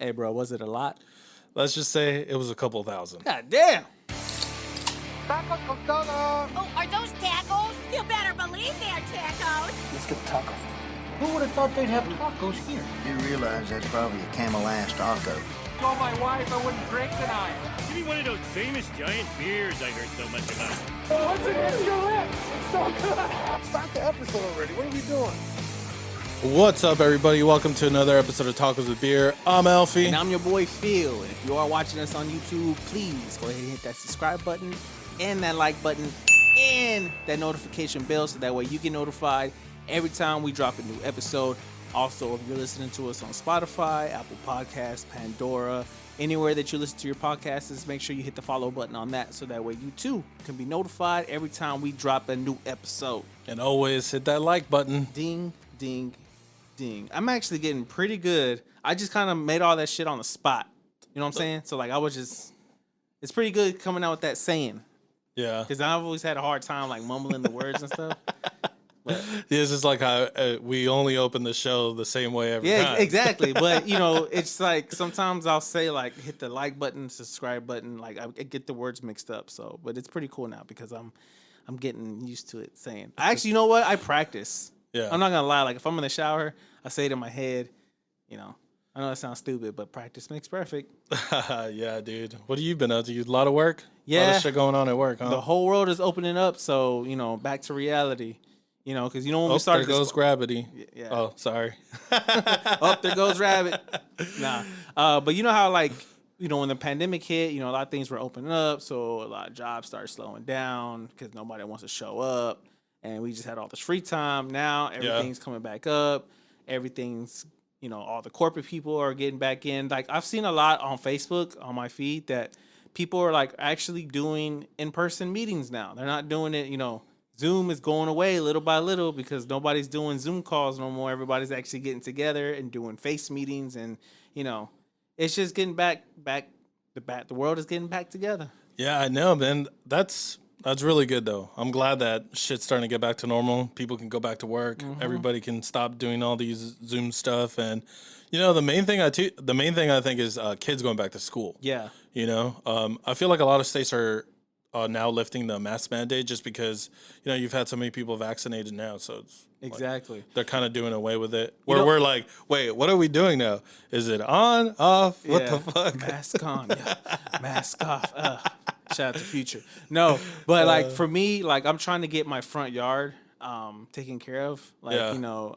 Hey, bro, was it a lot? Let's just say it was a couple thousand. God damn. Tacos con todo. Oh, are those tacos? You better believe they're tacos. Let's get the taco. Who would have thought they'd have tacos here? You realize that's probably a Camel ass taco. Told my wife I wouldn't drink tonight. Give me one of those famous giant beers I heard so much about. What's it in your lips? It's so good. Start the episode already. What are we doing? What's up, everybody? Welcome to another episode of Tacos with Beer. I'm Alfie. And I'm your boy, Phil. And if you are watching us on YouTube, please go ahead and hit that subscribe button and that like button and that notification bell so that way you get notified every time we drop a new episode. Also, if you're listening to us on Spotify, Apple Podcasts, Pandora, anywhere that you listen to your podcasts, make sure you hit the follow button on that so that way you too can be notified every time we drop a new episode. And always hit that like button. Ding, ding, ding. I'm actually getting pretty good. I just kind of made all that shit on the spot. You know what I'm saying? So like it's pretty good coming out with that saying. Yeah. Because I've always had a hard time like mumbling the words and stuff. But, Yeah, it's just like how we only open the show the same way every time. yeah, exactly. But you know, it's like sometimes I'll say like hit the like button, subscribe button. Like I get the words mixed up. So, but it's pretty cool now because I'm getting used to it saying. Actually, you know what? I practice. Yeah. I'm not gonna lie. Like if I'm in the shower, I say it in my head. You know, I know that sounds stupid, but practice makes perfect. Yeah, dude. What have you been up to? A lot of work? A lot Yeah. of shit going on at work, huh? The whole world is opening up, so you know, back to reality. You know, because you know when we started. There goes gravity. Yeah. Oh, sorry. Oh, there goes rabbit. Nah. But you know how like, you know, when the pandemic hit, you know, a lot of things were opening up, so a lot of jobs started slowing down because nobody wants to show up, and we just had all this free time. Now everything's coming back up. Everything's, you know, all the corporate people are getting back in. Like I've seen a lot on Facebook on my feed that people are like actually doing in-person meetings now. They're not doing it, you know. Zoom is going away little by little because nobody's doing Zoom calls no more. Everybody's actually getting together and doing face meetings, and you know, it's just getting back. The world is getting back together. Yeah, I know, man. That's really good, though. I'm glad that shit's starting to get back to normal. People can go back to work. Mm-hmm. Everybody can stop doing all these Zoom stuff, and you know, the main thing I think is kids going back to school. Yeah, You know, I feel like a lot of states are now lifting the mask mandate just because, you know, you've had so many people vaccinated now. So it's exactly. like they're kind of doing away with it. Where know- we're like, wait, what are we doing now? Is it on, off? What Yeah. the fuck? Mask on, yeah. Mask off. Shout out to Future. No, but like for me, like I'm trying to get my front yard taken care of. Like, Yeah. you know,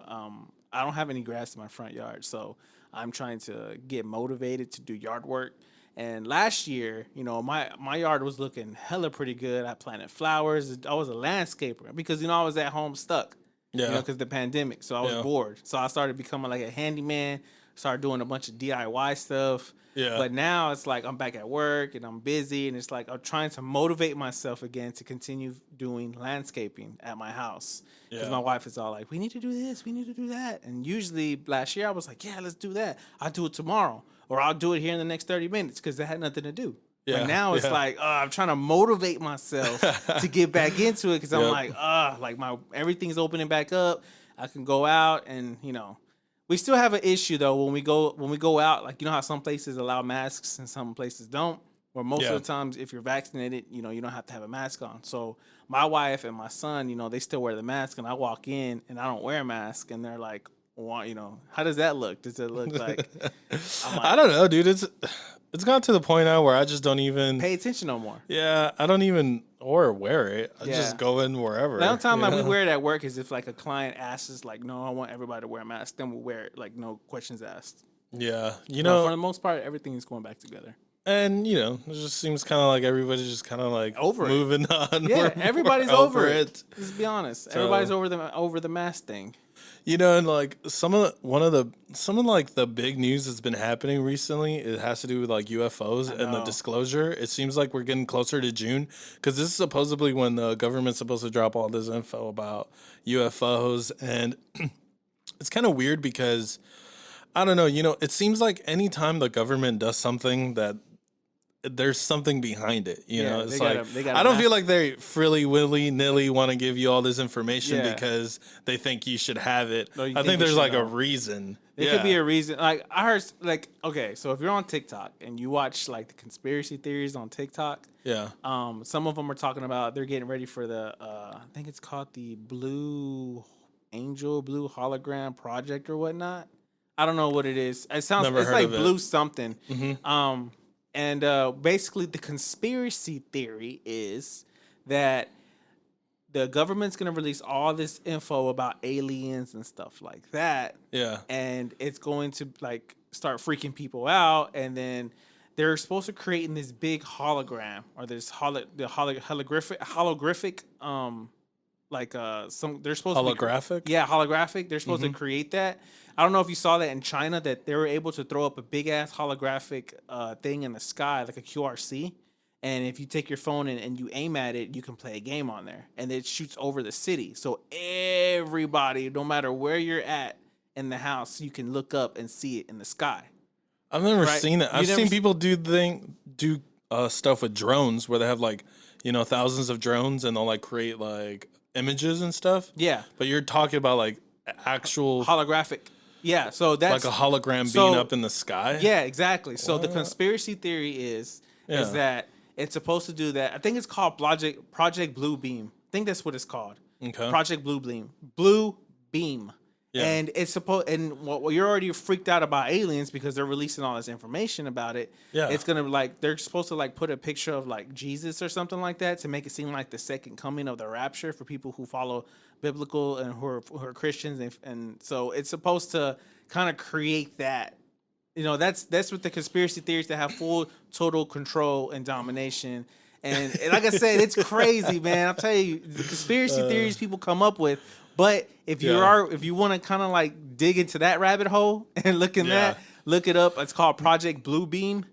I don't have any grass in my front yard, so I'm trying to get motivated to do yard work. And last year, you know, my yard was looking hella pretty good. I planted flowers. I was a landscaper because, you know, I was at home stuck. Yeah. You know, because the pandemic. So I was Yeah. bored. So I started becoming like a handyman, started doing a bunch of DIY stuff. Yeah. But now it's like I'm back at work and I'm busy, and it's like I'm trying to motivate myself again to continue doing landscaping at my house. Because Yeah. my wife is all like, we need to do this, we need to do that. And usually last year I was like, yeah, let's do that. I'll do it tomorrow. Or I'll do it here in the next 30 minutes because I had nothing to do. Yeah, But now it's yeah. like, I'm trying to motivate myself to get back into it because I'm Yep. like everything's opening back up. I can go out and, you know, we still have an issue though when we go out. Like, you know how some places allow masks and some places don't. Where most Yeah. of the times, if you're vaccinated, you know, you don't have to have a mask on. So my wife and my son, you know, they still wear the mask, and I walk in and I don't wear a mask, and they're like, well, you know, how does that look? Does it look like I don't know, dude. It's gotten to the point now where I just don't even pay attention no more? Yeah, I don't even or wear it. I Yeah. just go in wherever. The only time you like we know? wear it at work is if like a client asks us like, no, I want everybody to wear a mask. Then we wear it, like no questions asked. Yeah, you But know, for the most part, everything is going back together. and you know, it just seems kind of like everybody's just kind of like Over it. moving on. Yeah, We're everybody's over it. Let's be honest. Everybody's over the mask thing. You know, and like some of like the big news that's been happening recently, it has to do with like UFOs and the know. disclosure. It seems like we're getting closer to June because this is supposedly when the government's supposed to drop all this info about UFOs, and it's kind of weird because I don't know. You know, it seems like anytime the government does something that there's something behind it. You know, it's they gotta I don't feel mask- like they freely willy nilly want to give you all this information Yeah. because they think you should have it. No, you I think think you there's should like a know. reason. It could be a reason. Like I heard, like okay, so if you're on TikTok and you watch like the conspiracy theories on TikTok, yeah. some of them are talking about they're getting ready for the I think it's called the Blue Hologram Project or whatnot. I don't know what it is. It sounds Never it's heard like of it. blue something. Mhm. And basically the conspiracy theory is that the government's gonna release all this info about aliens and stuff like that, Yeah. and it's going to like start freaking people out, and then they're supposed to create in this big hologram or this holographic like some they're supposed to Holographic? be, yeah, holographic. They're supposed to create that. I don't know if you saw that in China that they were able to throw up a big ass holographic thing in the sky like a QRC. And if you take your phone and you aim at it, you can play a game on there. And it shoots over the city. So everybody, no matter where you're at in the house, you can look up and see it in the sky. I've never Right. seen it. You I've never seen s- people do stuff with drones where they have like, you know, thousands of drones and they'll like create like images and stuff. Yeah. But you're talking about like actual Holographic. Yeah. So that's like a hologram so- being up in the sky. Yeah, exactly. So the conspiracy theory is Yeah. that it's supposed to do that. I think it's called Project Blue Beam. I think that's what it's called. Okay. Project Blue Beam. Blue Beam. Yeah. And it's supposed, and well, you're already freaked out about aliens because they're releasing all this information about it. Yeah. It's gonna like they're supposed to like put a picture of like Jesus or something like that to make it seem like the second coming of the rapture for people who follow biblical and who are Christians, and so it's supposed to kind of create that. You know, that's what the conspiracy theories that have full total control and domination. And like I said, it's crazy, man. I'll tell you, the conspiracy theories people come up with. But if you want to kind of like dig into that rabbit hole and look in that, look it up. It's called Project Blue Beam,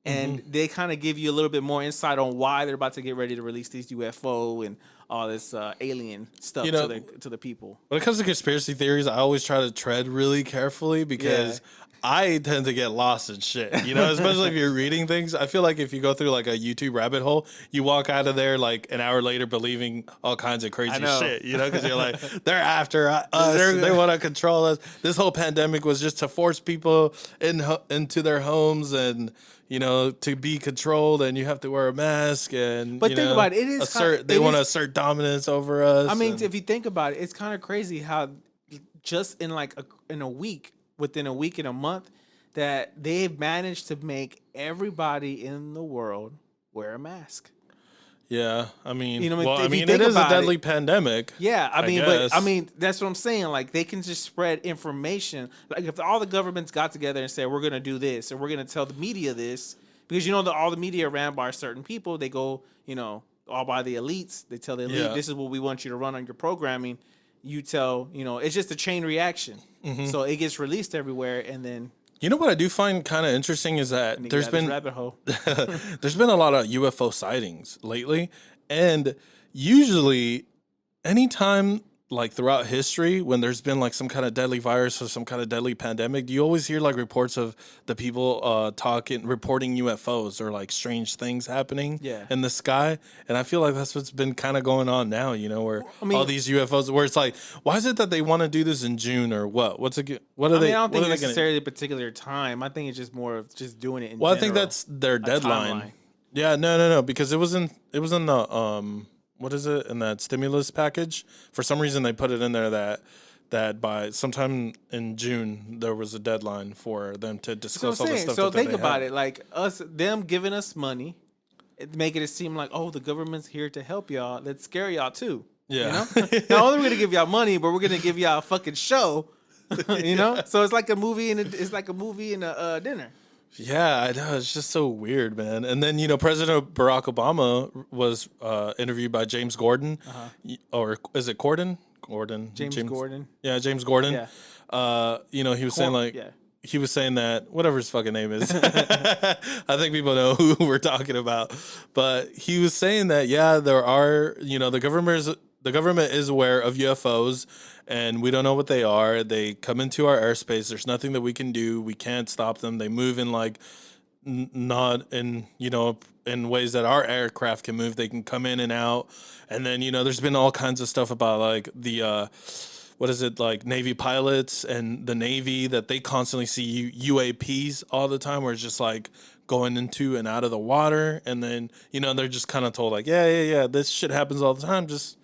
and they kind of give you a little bit more insight on why they're about to get ready to release these UFO and all this alien stuff You know, to the people. When it comes to conspiracy theories, I always try to tread really carefully because I tend to get lost in shit, you know, especially if you're reading things. I feel like if you go through like a YouTube rabbit hole, you walk out of there like an hour later believing all kinds of crazy know. shit, you know, because you're like, they're after us, they want to control us. This whole pandemic was just to force people into their homes and, you know, to be controlled, and you have to wear a mask. And But you think know, about it, it is they want to assert dominance over us. I mean, and- if you think about it, it's kind of crazy how just in like in a week, within a week and a month, that they've managed to make everybody in the world wear a mask. yeah, I mean, You know, well, if I you mean, think it is a about deadly it- pandemic. Yeah, I mean, guess. that's what I'm saying. Like they can just spread information. Like if all the governments got together and said we're gonna do this and we're gonna tell the media this, because you know that all the media ran by certain people. They go, you know, all by the elites. They tell the elite, Yeah. this is what we want you to run on your programming. You tell, you know, it's just a chain reaction. Mm-hmm. So it gets released everywhere, and then You know what I do find kind of interesting is that you there's got this been rabbit hole. there's been a lot of UFO sightings lately, and usually anytime like throughout history when there's been like some kind of deadly virus or some kind of deadly pandemic, you always hear like reports of the people reporting UFOs or like strange things happening Yeah. in the sky. And I feel like that's what's been kind of going on now, you know, where I mean- all these UFOs, where it's like, why is it that they want to do this in June or what? What are I they? mean, I don't what think are they gonna- necessarily a particular time. I think it's just more of just doing it in Well, I think general. that's their deadline. timeline. Yeah, no, because it was in the what is it, in that stimulus package? For some reason they put it in there that by sometime in June there was a deadline for them to So I'm disclose all the saying, stuff. so that think they about had. it, like them giving us money, making it seem like, oh, the government's here to help y'all. Let's scare y'all too. Yeah. You know? Not only we're gonna give y'all money, but we're gonna give y'all a fucking show. You know, so it's like a movie and a dinner. Yeah, I know. It's just so weird, man. And then, you know, President Barack Obama was interviewed by James Gordon. Or is it Gordon? James Gordon. Yeah, James Gordon. Yeah. You know, he was saying like, yeah. he was saying that whatever his fucking name is, I think people know who we're talking about. But he was saying that, yeah, there are, you know, the government is aware of UFOs, and we don't know what they are. They come into our airspace. There's nothing that we can do. We can't stop them. They move in like not in, in ways that our aircraft can move. They can come in and out. And then, there's been all kinds of stuff about like the, what is it, like Navy pilots and the Navy, that they constantly see UAPs all the time, where it's just like going into and out of the water. And then, they're just kind of told like, yeah, this shit happens all the time. Just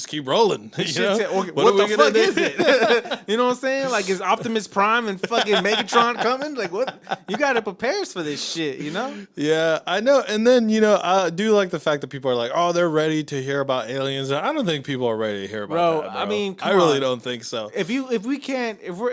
keep rolling. What the fuck is it? You know what I'm saying? Like, is Optimus Prime and fucking Megatron coming? Like, what? You got to prepare us for this shit, Yeah, I know. And then, I do like the fact that people are like, oh, they're ready to hear about aliens. I don't think people are ready to hear about that, bro. I mean, I really don't think so. If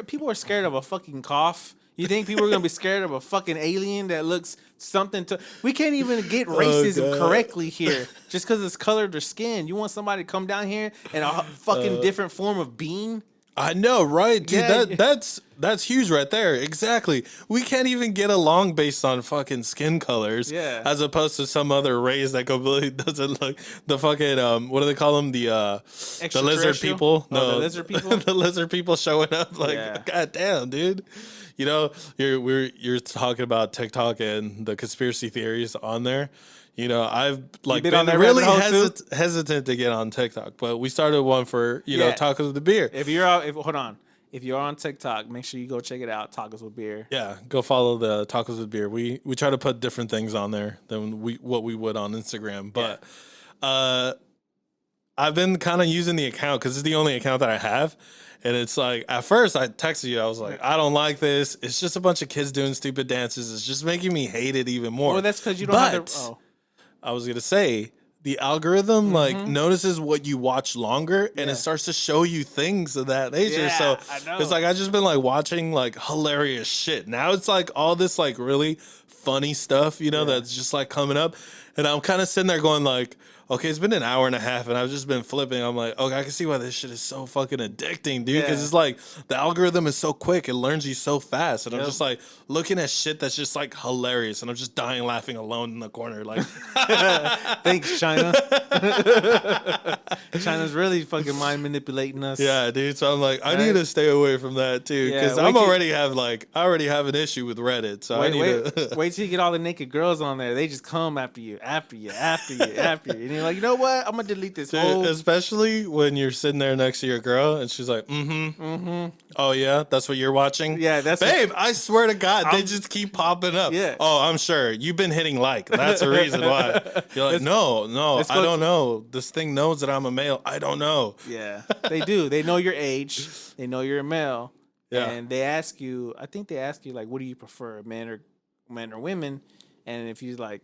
people are scared of a fucking cough, you think people are gonna be scared of a fucking alien that looks something to? We can't even get racism correctly here just because it's colored their skin. You want somebody to come down here in a fucking different form of being? I know, right, dude? Yeah. That's huge right there. Exactly. We can't even get along based on fucking skin colors. Yeah. As opposed to some other race that completely doesn't look, the fucking what do they call them? The lizard people. No, the lizard people. The lizard people showing up. Like, Yeah. God damn, dude. You're talking about TikTok and the conspiracy theories on there. I've like been really hesitant to get on TikTok, but we started one for tacos with the beer. If you're on TikTok, make sure you go check it out. Tacos with beer. Yeah, go follow the tacos with beer. We try to put different things on there than what we would on Instagram, but I've been kind of using the account because it's the only account that I have. And it's like, at first I texted you, I was like, I don't like this. It's just a bunch of kids doing stupid dances. It's just making me hate it even more. Well, that's because you don't have the... I was going to say, the algorithm notices what you watch longer, and it starts to show you things of that nature. Yeah, so I know. it's like, I just been like watching like hilarious shit. Now it's like all this like really funny stuff, that's just like coming up. And I'm kind of sitting there going like, okay, it's been an hour and a half, and I've just been flipping. I'm like, okay, I can see why this shit is so fucking addicting, dude. Because it's like the algorithm is so quick, it learns you so fast, and I'm just like looking at shit that's just like hilarious, and I'm just dying laughing alone in the corner, like. Thanks, China. China's really fucking mind manipulating us. Yeah, dude. So I'm like, I need to stay away from that too, because I already have an issue with Reddit. So wait till you get all the naked girls on there. They just come after you. And you're like, you know what? I'm gonna delete this whole. Especially when you're sitting there next to your girl and she's like, oh yeah, that's what you're watching. Yeah, that's babe. I swear to God, they just keep popping up. Yeah. Oh, I'm sure you've been hitting like. That's the reason why. You're like, no, I don't know. This thing knows that I'm a male. I don't know. Yeah, they do. They know your age. They know you're a male. Yeah. And they ask you. I think they ask you like, what do you prefer, men or women? And if you like,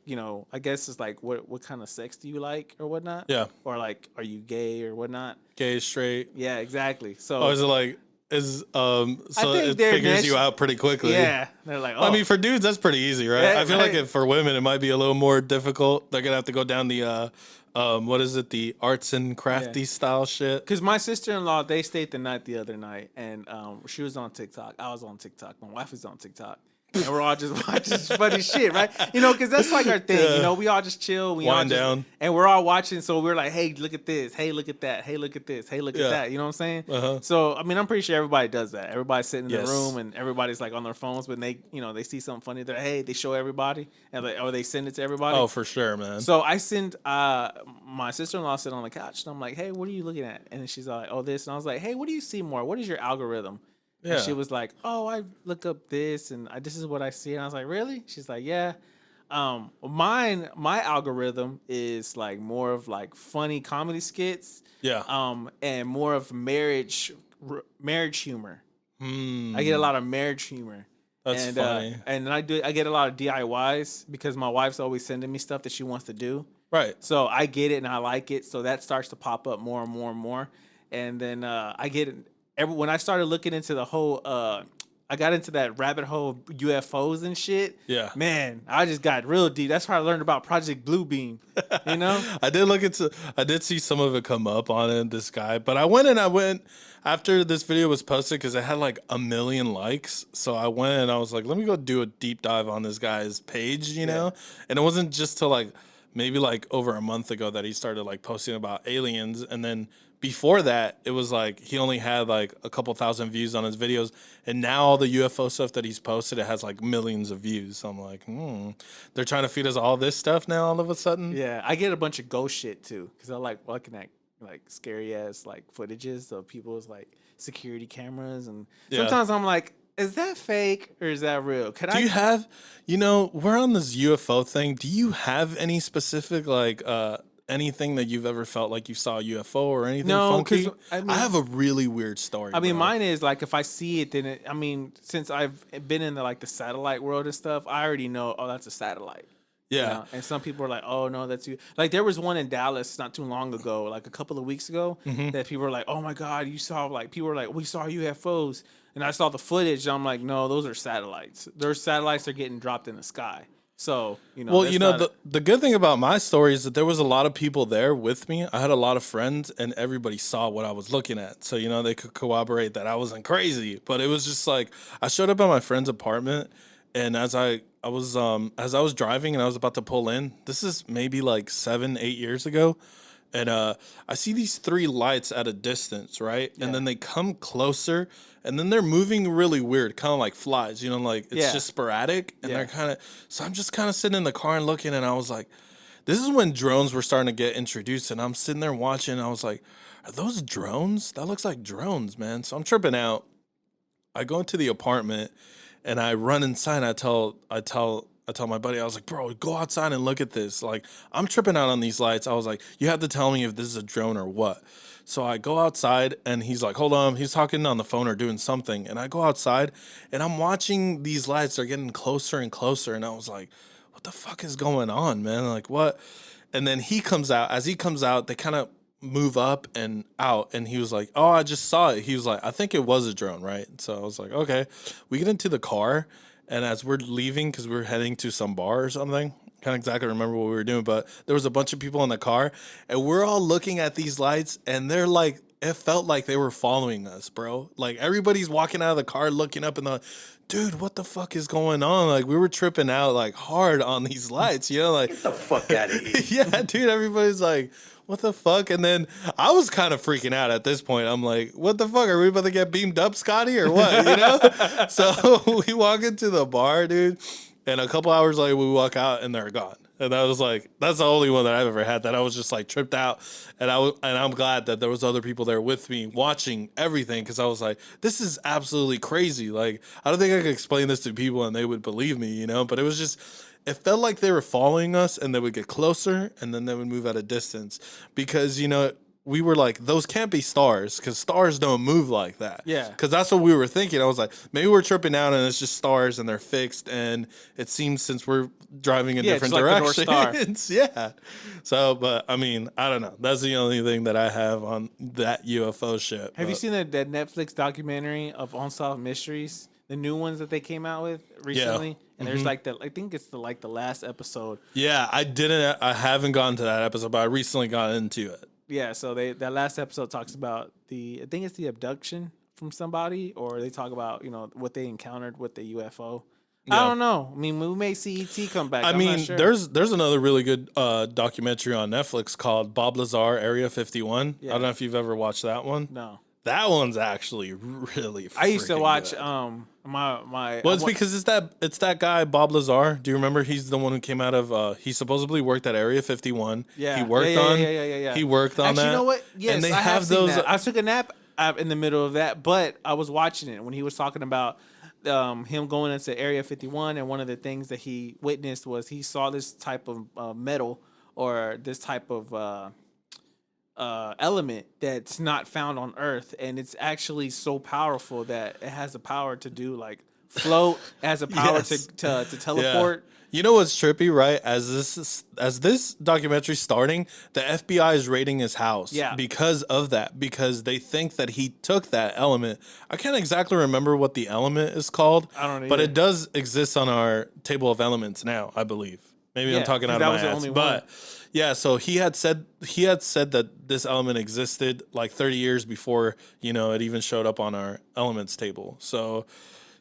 I guess it's like, what kind of sex do you like or whatnot? Yeah. Or like, are you gay or whatnot? Gay, straight. Yeah, exactly. So. Oh, is it like, so it figures you out pretty quickly. Yeah. They're like, I mean, for dudes, that's pretty easy, right? Yeah, I feel like for women, it might be a little more difficult. They're going to have to go down the, what is it? The arts and crafty style shit. Because my sister-in-law, they stayed the night the other night, and she was on TikTok. I was on TikTok. My wife was on TikTok. And we're all just watching funny shit, right? Because that's like our thing. Yeah. We all just chill. We Wind all just, down. And we're all watching. So we're like, hey, look at this. Hey, look at that. Hey, look at this. Hey, look at that. You know what I'm saying? Uh-huh. So, I mean, I'm pretty sure everybody does that. Everybody's sitting in Yes. the room and everybody's like on their phones, but they see something funny. They're like, hey, they show everybody. And or they send it to everybody. Oh, for sure, man. So I sent my sister-in-law sit on the couch, and I'm like, hey, what are you looking at? And then she's like, oh, this. And I was like, hey, what do you see more? What is your algorithm? Yeah. And she was like, oh, I look up this, and this is what I see. And I was like, really? She's like, yeah. My algorithm is like more of like funny comedy skits. Yeah. And more of marriage humor. I get a lot of marriage humor. That's funny. And I get a lot of DIYs because my wife's always sending me stuff that she wants to do. Right. So I get it and I like it. So that starts to pop up more and more and more. And then I get it. When I started looking into the whole, I got into that rabbit hole of UFOs and shit. Yeah. Man, I just got real deep. That's how I learned about Project Bluebeam. I did see some of it come up on it, this guy, but I went after this video was posted because it had like 1 million likes. So I went and I was like, let me go do a deep dive on this guy's page, and it wasn't just to like maybe like over a month ago that he started like posting about aliens, and then before that it was like he only had like a couple thousand views on his videos, and now all the UFO stuff that he's posted, it has like millions of views. So I'm like, they're trying to feed us all this stuff now all of a sudden. Yeah, I get a bunch of ghost shit too because I like looking at like scary ass like footages of people's like security cameras, and sometimes I'm like, is that fake or is that real? Do you have, we're on this UFO thing. Do you have any specific like anything that you've ever felt like you saw a UFO or anything funky? I have a really weird story. I mean, bro. mine is like if I see it, then since I've been in the satellite world and stuff, I already know, oh, that's a satellite. Yeah. And some people are like, oh, no, that's you. Like, there was one in Dallas not too long ago, like a couple of weeks ago, that people were like, oh, my God, you saw, like, people were like, we saw UFOs. And I saw the footage, and I'm like, no, those are satellites. They're satellites that are getting dropped in the sky. So, Well, the good thing about my story is that there was a lot of people there with me. I had a lot of friends, and everybody saw what I was looking at. So, they could corroborate that I wasn't crazy. But it was just like, I showed up at my friend's apartment, and as I was driving and I was about to pull in, this is maybe like 7-8 years ago, and I see these 3 lights at a distance, right? Yeah. And then they come closer, and then they're moving really weird, kind of like flies, like it's just sporadic, and they're kind of. So I'm just kind of sitting in the car and looking, and I was like, this is when drones were starting to get introduced, and I'm sitting there watching, and I was like, are those drones? That looks like drones, man. So I'm tripping out. I go into the apartment. And I run inside and I tell my buddy, I was like, bro, go outside and look at this. Like, I'm tripping out on these lights. I was like, you have to tell me if this is a drone or what. So I go outside and he's like, hold on. He's talking on the phone or doing something. And I go outside and I'm watching these lights. They're getting closer and closer. And I was like, what the fuck is going on, man? Like, what? And then he comes out. As he comes out, they kind of move up and out, and he was like, oh, I just saw it. He was like, I think it was a drone, right? So I was like, okay. We get into the car, and as we're leaving, because we were heading to some bar or something, can't exactly remember what we were doing, but there was a bunch of people in the car, and we're all looking at these lights, and they're like, it felt like they were following us, bro. Like, everybody's walking out of the car looking up, and dude, what the fuck is going on? Like, we were tripping out like hard on these lights, like, Get the fuck out of here. yeah, dude, everybody's like, what the fuck? And then I was kind of freaking out at this point. I'm like, what the fuck? Are we about to get beamed up, Scotty, or what? So we walk into the bar, dude, and a couple hours later we walk out and they're gone. And I was like, that's the only one that I've ever had that I was just like tripped out. And I'm glad that there was other people there with me watching everything, because I was like, this is absolutely crazy. Like, I don't think I could explain this to people and they would believe me, But it was just, it felt like they were following us, and they would get closer and then they would move at a distance, because, we were like, those can't be stars, because stars don't move like that. Yeah. Because that's what we were thinking. I was like, maybe we're tripping out and it's just stars and they're fixed. And it seems, since we're driving in different directions. Yeah. So, but I mean, I don't know. That's the only thing that I have on that UFO shit. Have you seen that Netflix documentary of Unsolved Mysteries? The new ones that they came out with recently? Yeah. And there's I think it's the last episode. Yeah, I haven't gotten to that episode, but I recently got into it. Yeah, so that last episode talks about I think it's the abduction from somebody, or they talk about, what they encountered with the UFO. Yeah. I don't know. I mean, we may see ET come back. I'm not sure. There's another really good documentary on Netflix called Bob Lazar, Area 51. Yeah. I don't know if you've ever watched that one. No. That one's actually really. I used to watch good. my. Well, it's because it's that guy Bob Lazar. Do you remember? He's the one who came out of. He supposedly worked at Area 51. Yeah, he worked on. Yeah. He worked on Actually, that. You know what? Yes, and they I have those. Seen that. I took a nap in the middle of that, but I was watching it when he was talking about him going into Area 51, and one of the things that he witnessed was he saw this type of metal, or this type of element that's not found on Earth, and it's actually so powerful that it has the power to do like float, it has the power to teleport. Yeah. You know what's trippy, right? As this documentary's starting, the FBI is raiding his house because of that, because they think that he took that element. I can't exactly remember what the element is called. I don't know, but it does exist on our table of elements now, I believe. Maybe I'm talking out of my ass, but yeah. So he had said that this element existed like 30 years before, it even showed up on our elements table. So,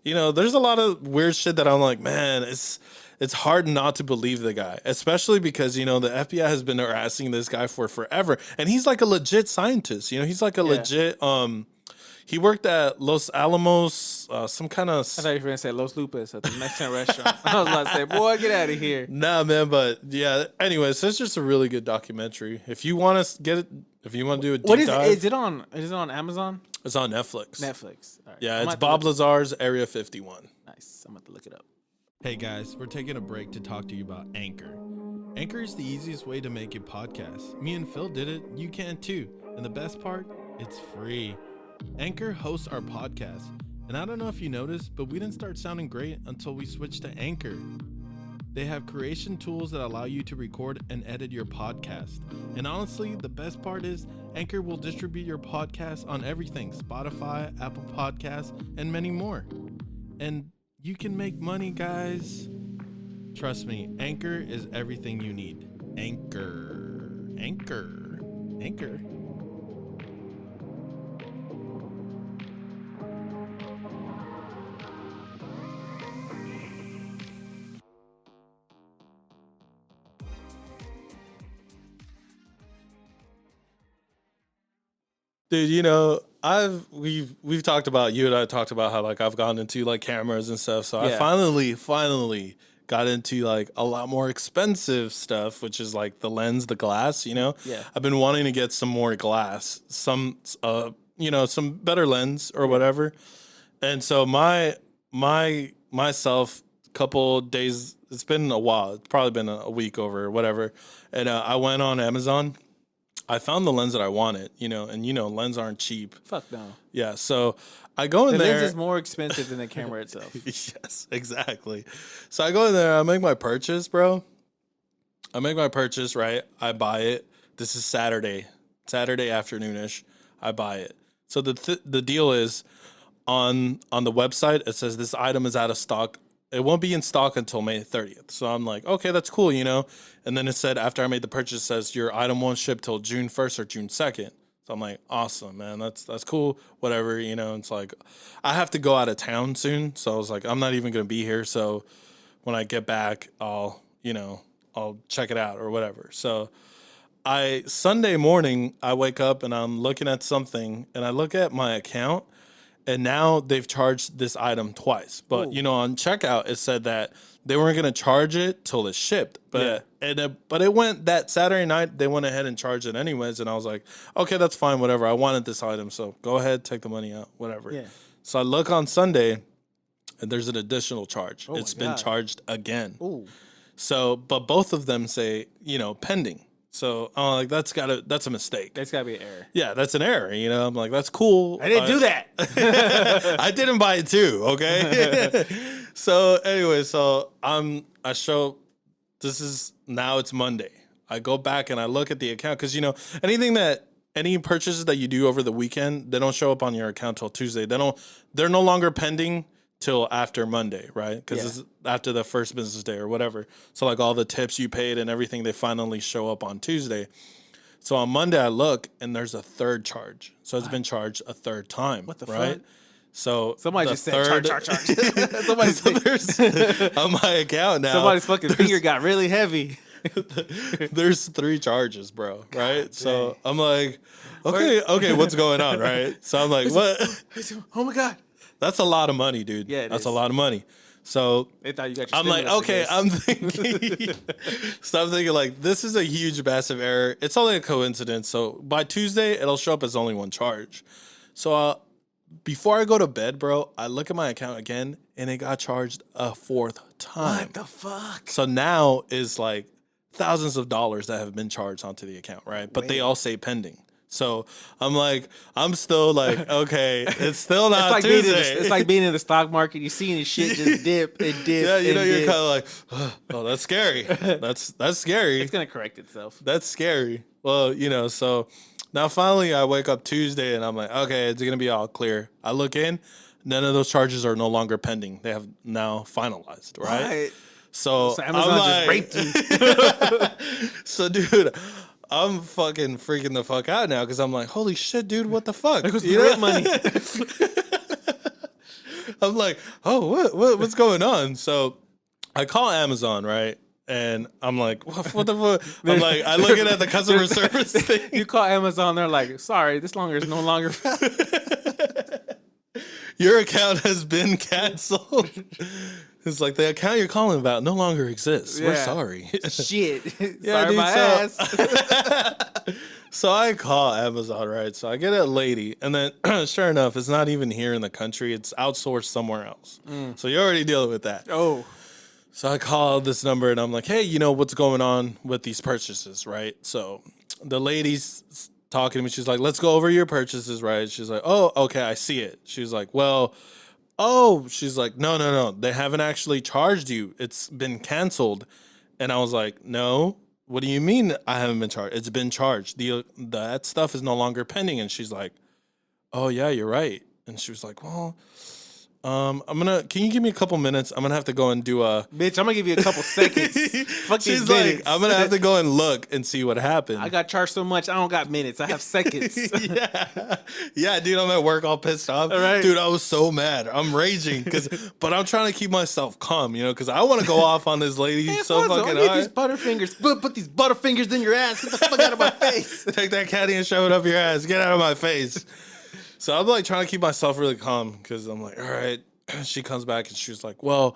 there's a lot of weird shit that I'm like, man, it's hard not to believe the guy, especially because, you know, the FBI has been harassing this guy for forever. And he's like a legit scientist. You know, he's like a legit, he worked at Los Alamos, some kind of. I thought you were going to say Los Lupus at the Mexican restaurant. I was about to say, boy, get out of here. Nah, man, but yeah. Anyways, it's just a really good documentary. If you want to get it, if you want to do a deep What is dive, it? Is it on Amazon? it's on Netflix. Netflix. All right. Yeah, I'm it's about to Bob look- Lazar's Area 51. Nice. I'm about to look it up. Hey guys, we're taking a break to talk to you about Anchor. Anchor is the easiest way to make a podcast. Me and Phil did it, you can too. And the best part, it's free. Anchor hosts our podcast. And I don't know if you noticed, but we didn't start sounding great until we switched to Anchor. They have creation tools that allow you to record and edit your podcast. And honestly, the best part is Anchor will distribute your podcast on everything: Spotify, Apple Podcasts, and many more. And you can make money, guys. Trust me, Anchor is everything you need. Anchor. Anchor. Anchor. Dude, you know, we've talked about, you and I talked about how like I've gone into like cameras and stuff. So I Yeah. finally got into like a lot more expensive stuff, which is like the lens, the glass, you know? Yeah. I've been wanting to get some more glass, some you know, some better lens or whatever. And so myself, couple days, it's been a while. It's probably been a week over or whatever. And I went on Amazon. I found the lens that I wanted, you know, and you know, lenses aren't cheap. Fuck no. Yeah, so I go in The there. lens is more expensive than the camera itself. Yes, exactly. So I go in there, I make my purchase, bro. I make my purchase, right? I buy it. This is Saturday afternoonish. I buy it. So the deal is on the website, it says this item is out of stock. It won't be in stock until May 30th. So I'm like, okay, that's cool, you know? And then it said, after I made the purchase, it says your item won't ship till June 1st or June 2nd. So I'm like, awesome, man. That's cool. Whatever, you know, it's like, I have to go out of town soon. So I was like, I'm not even going to be here. So when I get back, I'll check it out or whatever. So Sunday morning, I wake up and I'm looking at something and I look at my account. And now they've charged this item twice. But, you know, on checkout, it said that they weren't going to charge it till it's shipped. But but it went that Saturday night, they went ahead and charged it anyways. And I was like, okay, that's fine, whatever. I wanted this item, so go ahead, take the money out, whatever. Yeah. So I look on Sunday, and there's an additional charge. Oh It's my been God. charged again. Ooh. So, but both of them say, you know, pending. So I'm like, that's a mistake. That's gotta be an error. Yeah, that's an error. You know, I'm like, that's cool. I didn't do that. I didn't buy it too, okay? So anyway, now it's Monday. I go back and I look at the account because, you know, any purchases that you do over the weekend, they don't show up on your account till Tuesday. They're no longer pending till after Monday, right? Because it's after the first business day or whatever. So like all the tips you paid and everything, they finally show up on Tuesday. So on Monday I look and there's a third charge. So it's been charged a third time. What the right? fuck? So Somebody the just said charge. Somebody so there's on my account now. Somebody's fucking finger got really heavy. There's 3 charges, bro. Right? So I'm like, okay, what's going on, right? So I'm like, what? Oh my God. That's a lot of money, dude. Yeah, that's is. a lot of money. So They thought you got your I'm like, stimulus okay, for I'm thinking. So I'm thinking like, this is a huge, massive error. It's only a coincidence. So by Tuesday, it'll show up as only one charge. So before I go to bed, bro, I look at my account again, and it got charged a 4th time. What the fuck? So now is like thousands of dollars that have been charged onto the account, right? But they all say pending. So I'm still like, okay, it's still not Tuesday. It's like being in the stock market. You seeing this shit just dip and dip. Yeah, you know, and you're dip. kind of like, oh, that's scary. That's scary. It's gonna correct itself. That's scary. Well, you know, so now finally I wake up Tuesday and I'm like, okay, it's gonna be all clear. I look in, none of those charges are no longer pending. They have now finalized, right? Right. So Amazon I'm just raped you. so dude, I'm fucking freaking the fuck out now because I'm like, holy shit, dude, what the fuck? You know? Money. I'm like, oh, what's going on? So I call Amazon, right? And I'm like, what the fuck? I'm like, I look at the customer service thing. You call Amazon, they're like, sorry, this longer is no longer. Your account has been canceled. It's like the account you're calling about no longer exists. We're Yeah. sorry. Shit. Yeah, sorry, dude, my ass. So I call Amazon, right? So I get a lady, and then sure enough, it's not even here in the country. It's outsourced somewhere else. So you're already dealing with that. Oh. So I call this number, and I'm like, hey, you know what's going on with these purchases, right? So the lady's talking to me. She's like, let's go over your purchases, right? She's like, oh, okay, I see it. She's like, well, oh, she's like, no. They haven't actually charged you. It's been canceled. And I was like, no. What do you mean I haven't been charged? It's been charged. That stuff is no longer pending. And she's like, oh, yeah, you're right. And she was like, well, can you give me a couple minutes? I'm going to have to go and do a... Bitch, I'm going to give you a couple seconds. Fuck these She's like, minutes. I'm going to have to go and look and see what happened. I got charged so much, I don't got minutes. I have seconds. Yeah, dude, I'm at work all pissed off. All right. Dude, I was so mad. I'm raging, but I'm trying to keep myself calm, because I want to go off on this lady Hey, so Fonzo, fucking I need hard. these butterfingers. Put these butterfingers in your ass. Get the fuck out of my face. Take that caddy and shove it up your ass. Get out of my face. So I'm like trying to keep myself really calm because I'm like, all right. She comes back and she was like, well,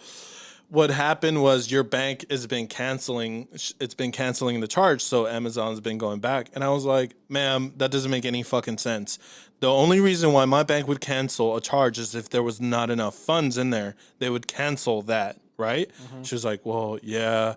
what happened was your bank has been canceling. It's been canceling the charge. So Amazon's been going back. And I was like, ma'am, that doesn't make any fucking sense. The only reason why my bank would cancel a charge is if there was not enough funds in there. They would cancel that, right? Mm-hmm. She was like, well, yeah.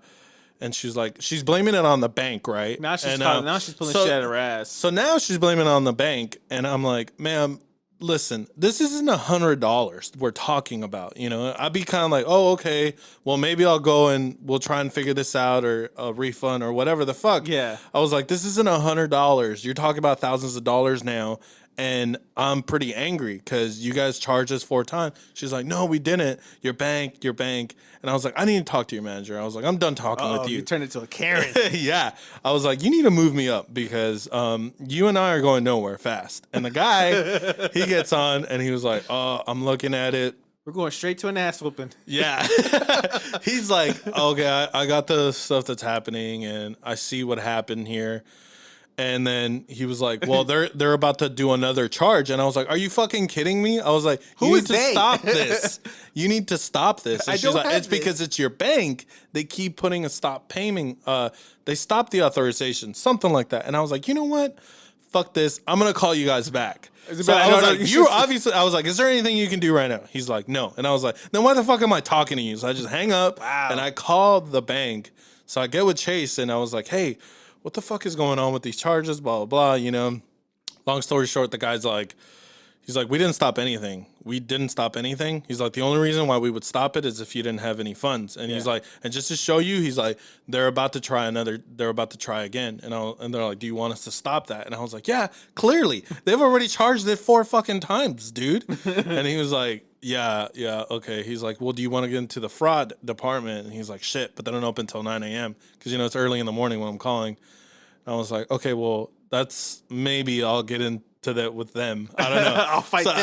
And she's like, she's blaming it on the bank, right? Now she's pulling so, shit out of her ass. So now she's blaming it on the bank. And I'm like, ma'am, listen, this isn't $100 we're talking about. I'd be kind of like, oh, okay, well, maybe I'll go and we'll try and figure this out, or a refund or whatever the fuck. Yeah. I was like, this isn't $100. You're talking about thousands of dollars now. And I'm pretty angry because you guys charged us 4 times. She's like, no, we didn't. Your bank. And I was like, I need to talk to your manager. I was like, I'm done talking with you. You turned into a Karen. Yeah. I was like, you need to move me up because you and I are going nowhere fast. And the guy, he gets on and he was like, oh, I'm looking at it. We're going straight to an ass whooping. Yeah. He's like, okay, I got the stuff that's happening and I see what happened here. And then he was like, well, they're about to do another charge. And I was like, are you fucking kidding me? I was like, you need to stop this. You need to stop this. And she's like, it's because it's your bank. They keep putting a stop payment. They stopped the authorization, something like that. And I was like, you know what? Fuck this. I'm going to call you guys back. So I was like, I was like, is there anything you can do right now? He's like, no. And I was like, then why the fuck am I talking to you? So I just hang up and I called the bank. So I get with Chase and I was like, hey, what the fuck is going on with these charges? Blah, blah, blah, Long story short, the guy's like, he's like, we didn't stop anything. We didn't stop anything. He's like, the only reason why we would stop it is if you didn't have any funds. And he's like, and just to show you, he's like, they're about to try again. And they're like, do you want us to stop that? And I was like, yeah, clearly. They've already charged it 4 fucking times, dude. And he was like, yeah, okay. He's like, well, do you want to get into the fraud department? And he's like, shit, but they don't open until 9 a.m. Because, it's early in the morning when I'm calling. I was like, okay, well, maybe I'll get into that with them. I don't know. I'll fight them.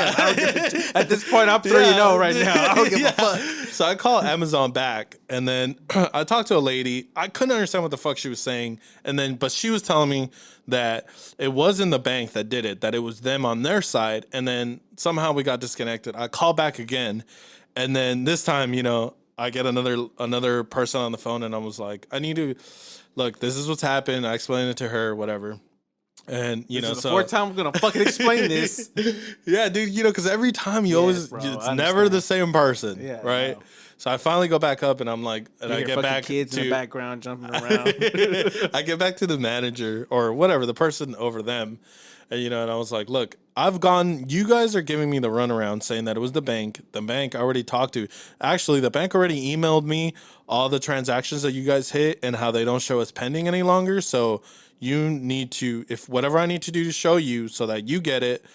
At this point, I'm 3-0 right now. I don't give a fuck. So I call Amazon back, and then I talked to a lady. I couldn't understand what the fuck she was saying, but she was telling me that it wasn't the bank that did it, that it was them on their side, and then somehow we got disconnected. I call back again, and then this time, I get another person on the phone, and I was like, I need to look. This is what's happened. I explained it to her, whatever. And this is the 4th time I'm gonna fucking explain this. Yeah, dude. Because every time it's never the same person, right? So I finally go back up, and I'm like, and I get back kids to in the background jumping around. I get back to the manager or whatever, the person over them, and and I was like, look, you guys are giving me the runaround saying that it was the bank. The bank I already talked to. Actually, the bank already emailed me all the transactions that you guys hit and how they don't show as pending any longer. So you need to, if whatever I need to do to show you so that you get it.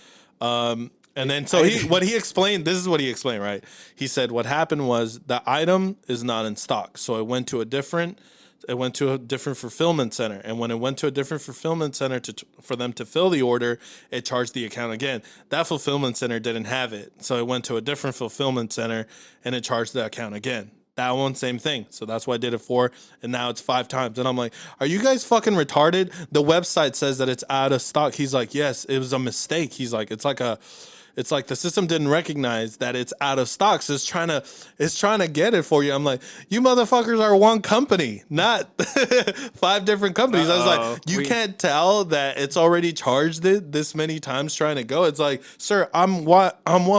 And then so what he explained, this is what he explained, right? He said what happened was the item is not in stock. So it went to a different fulfillment center. And when it went to a different fulfillment center for them to fill the order, it charged the account again. That fulfillment center didn't have it. So it went to a different fulfillment center and it charged the account again. That one, same thing. So that's why I did it 4, and now it's 5 times. And I'm like, are you guys fucking retarded? The website says that it's out of stock. He's like, yes, it was a mistake. He's like, it's like the system didn't recognize that it's out of stock. So it's trying to get it for you. I'm like, you motherfuckers are one company, not 5 different companies. I was like, you can't tell that it's already charged it this many times trying to go. It's like, sir, I'm well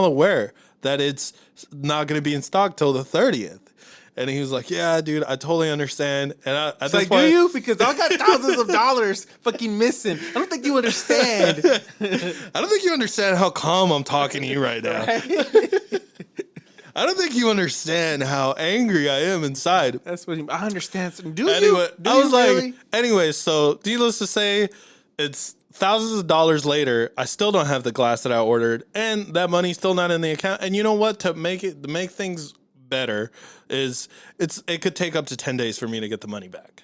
aware that it's not going to be in stock till the 30th. And he was like, yeah, dude, I totally understand. And I it's like, do you? Because I got thousands of dollars fucking missing. I don't think you understand. I don't think you understand how calm I'm talking to you right now. Right? I don't think you understand how angry I am inside. That's what I understand. Do Anyway, you? Do I was you like, really? anyway, so needless to say, it's thousands of dollars later. I still don't have the glass that I ordered, and that money's still not in the account. And you know what? To make things better is it could take up to 10 days for me to get the money back.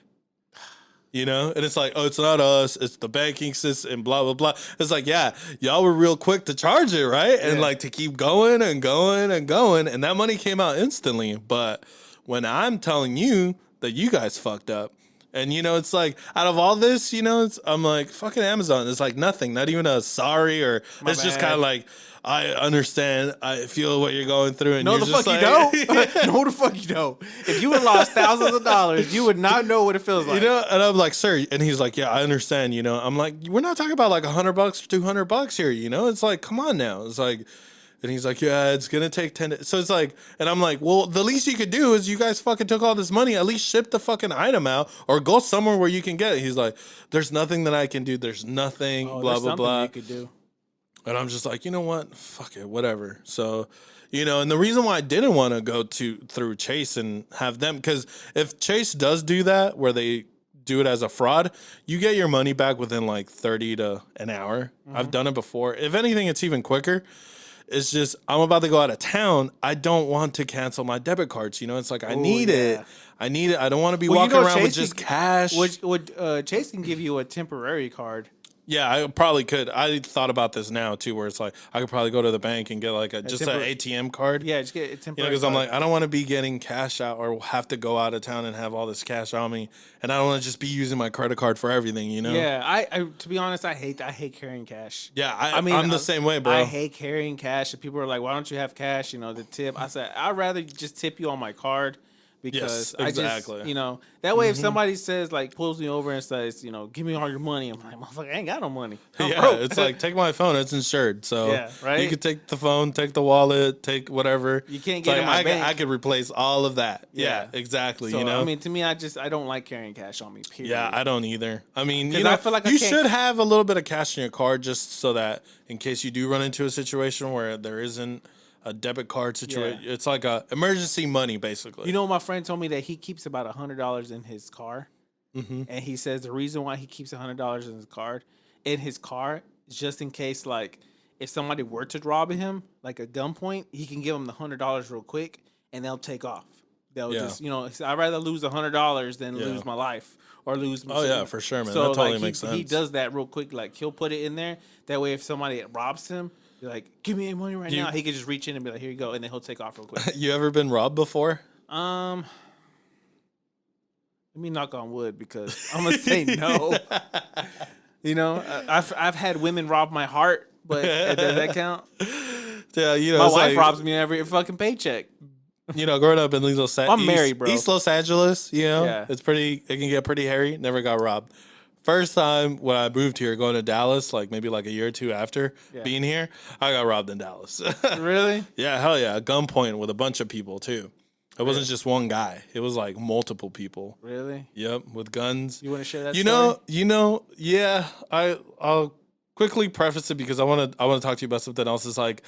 You know? And it's like, oh, it's not us, it's the banking system and blah blah blah. It's like, yeah, y'all were real quick to charge it, right? And like to keep going and going and going, and that money came out instantly. But when I'm telling you that you guys fucked up, and you know, it's like out of all this, you know, I'm like, fucking Amazon. It's like nothing, not even a sorry, or My it's just bad. kind of like, I understand, I feel what you're going through, and No, you're the just fuck like, you don't. No, the fuck you don't. If you had lost thousands of dollars, you would not know what it feels like. You know, and I'm like, sir, and he's like, yeah, I understand. You know, I'm like, we're not talking about like $100 or $200 here. You know, it's like, come on now. It's like, and he's like, yeah, it's gonna take 10 days. So it's like, and I'm like, well, the least you could do is you guys fucking took all this money. At least ship the fucking item out or go somewhere where you can get it. He's like, there's nothing that I can do. There's nothing. Oh, blah there's blah something blah. you could do. And I'm just like, you know what? Fuck it, whatever. So, you know, and the reason why I didn't want to go through Chase and have them, because if Chase does do that, where they do it as a fraud, you get your money back within like 30 to an hour. I've done it before. If anything, it's even quicker. It's just, I'm about to go out of town. I don't want to cancel my debit cards. You know, it's like, I need it. I need it. I don't want to be walking around with just cash. Chase can give you a temporary card. Yeah, I probably could. I thought about this now too, where it's like I could probably go to the bank and get like an ATM card. Yeah, just get a You temporary. know, because I'm like, I don't want to be getting cash out or have to go out of town and have all this cash on me, and I don't want to just be using my credit card for everything. You know? Yeah, I to be honest, I hate carrying cash. Yeah, I mean, I'm the same way, bro. I hate carrying cash. And people are like, why don't you have cash? You know, the tip. I said, I'd rather just tip you on my card. Because Yes, exactly. I just, you know, that way if somebody says, like, pulls me over and says, you know, give me all your money, I'm like, motherfucker, I ain't got no money. I'm Yeah, broke. it's like, take my phone, it's insured. So Yeah, right? you could take the phone, take the wallet, take whatever. You can't It's get like, in my bank. I could replace all of that. Yeah. Yeah, exactly. So, you know? I mean, to me, I don't like carrying cash on me, period. Yeah, I don't either. I mean, 'Cause you know, I feel like I you can't- should have a little bit of cash in your card just so that in case you do run into a situation where there isn't a debit card situation, it's like a emergency money, basically. You know, my friend told me that he keeps about $100 in his car. Mm-hmm. And he says the reason why he keeps $100 in his car is just in case, like, if somebody were to rob him, like at gunpoint, he can give them the $100 real quick, and they'll take off. They'll just, you know, I'd rather lose $100 than lose my life or lose. Oh yeah, for sure, man. So that totally like, makes sense. he does that real quick. Like he'll put it in there. That way, if somebody robs him, you're like, give me your money right now. He can just reach in and be like, here you go, and then he'll take off real quick. You ever been robbed before? Let me knock on wood because I'm gonna say no. You know, I've had women rob my heart, but does that count? Yeah, you know, My it's wife like, robs me every fucking paycheck. You know, growing up in I'm married, bro. East Los Angeles, you know, Yeah. it can get pretty hairy. Never got robbed. First time when I moved here, going to Dallas, like maybe like a year or two after being here, I got robbed in Dallas. Really? Yeah, hell yeah. A gunpoint with a bunch of people too. It wasn't just one guy. It was like multiple people. Really? Yep, with guns. You want to share that? You story? know, yeah. I'll quickly preface it because I want to talk to you about something else. It's like,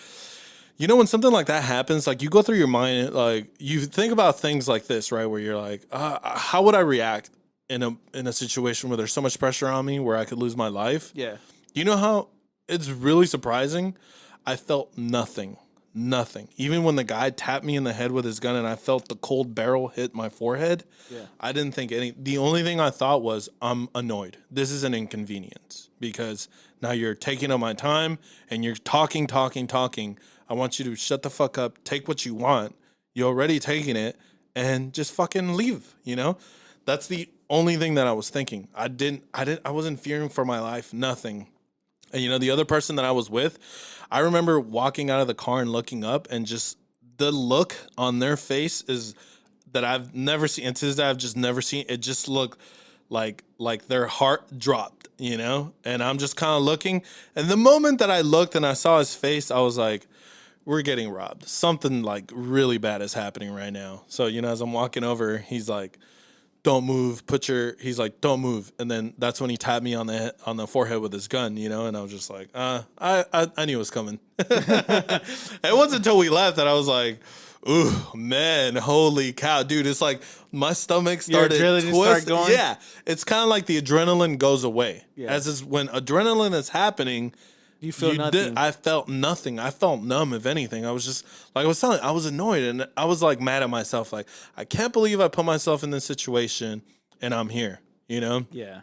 you know, when something like that happens, like you go through your mind, like you think about things like this, right? Where you're like, how would I react in a situation where there's so much pressure on me where I could lose my life? Yeah. You know how it's really surprising? I felt nothing. Even when the guy tapped me in the head with his gun and I felt the cold barrel hit my forehead, I didn't think any. The only thing I thought was, I'm annoyed. This is an inconvenience because now you're taking up my time and you're talking. I want you to shut the fuck up, take what you want. You're already taking it, and just fucking leave, you know? That's the only thing that I was thinking. I wasn't fearing for my life, nothing. And, you know, the other person that I was with, I remember walking out of the car and looking up, and just the look on their face is that I've never seen. And to this day, I've just never seen. It just looked like their heart dropped, you know? And I'm just kind of looking. And the moment that I looked and I saw his face, I was like, we're getting robbed. Something like really bad is happening right now. So, you know, as I'm walking over, he's like, don't move, he's like, don't move. And then that's when he tapped me on the forehead with his gun, you know? And I was just like, I knew it was coming. It wasn't until we left that I was like, ooh, man, holy cow. Dude, it's like my stomach started twisting. Going? Yeah, it's kind of like the adrenaline goes away. Yeah. As is when adrenaline is happening, you feel nothing. I felt nothing. I felt numb, if anything. I was just, like I was telling you, I was annoyed, and I was like mad at myself. Like, I can't believe I put myself in this situation and I'm here, you know? Yeah.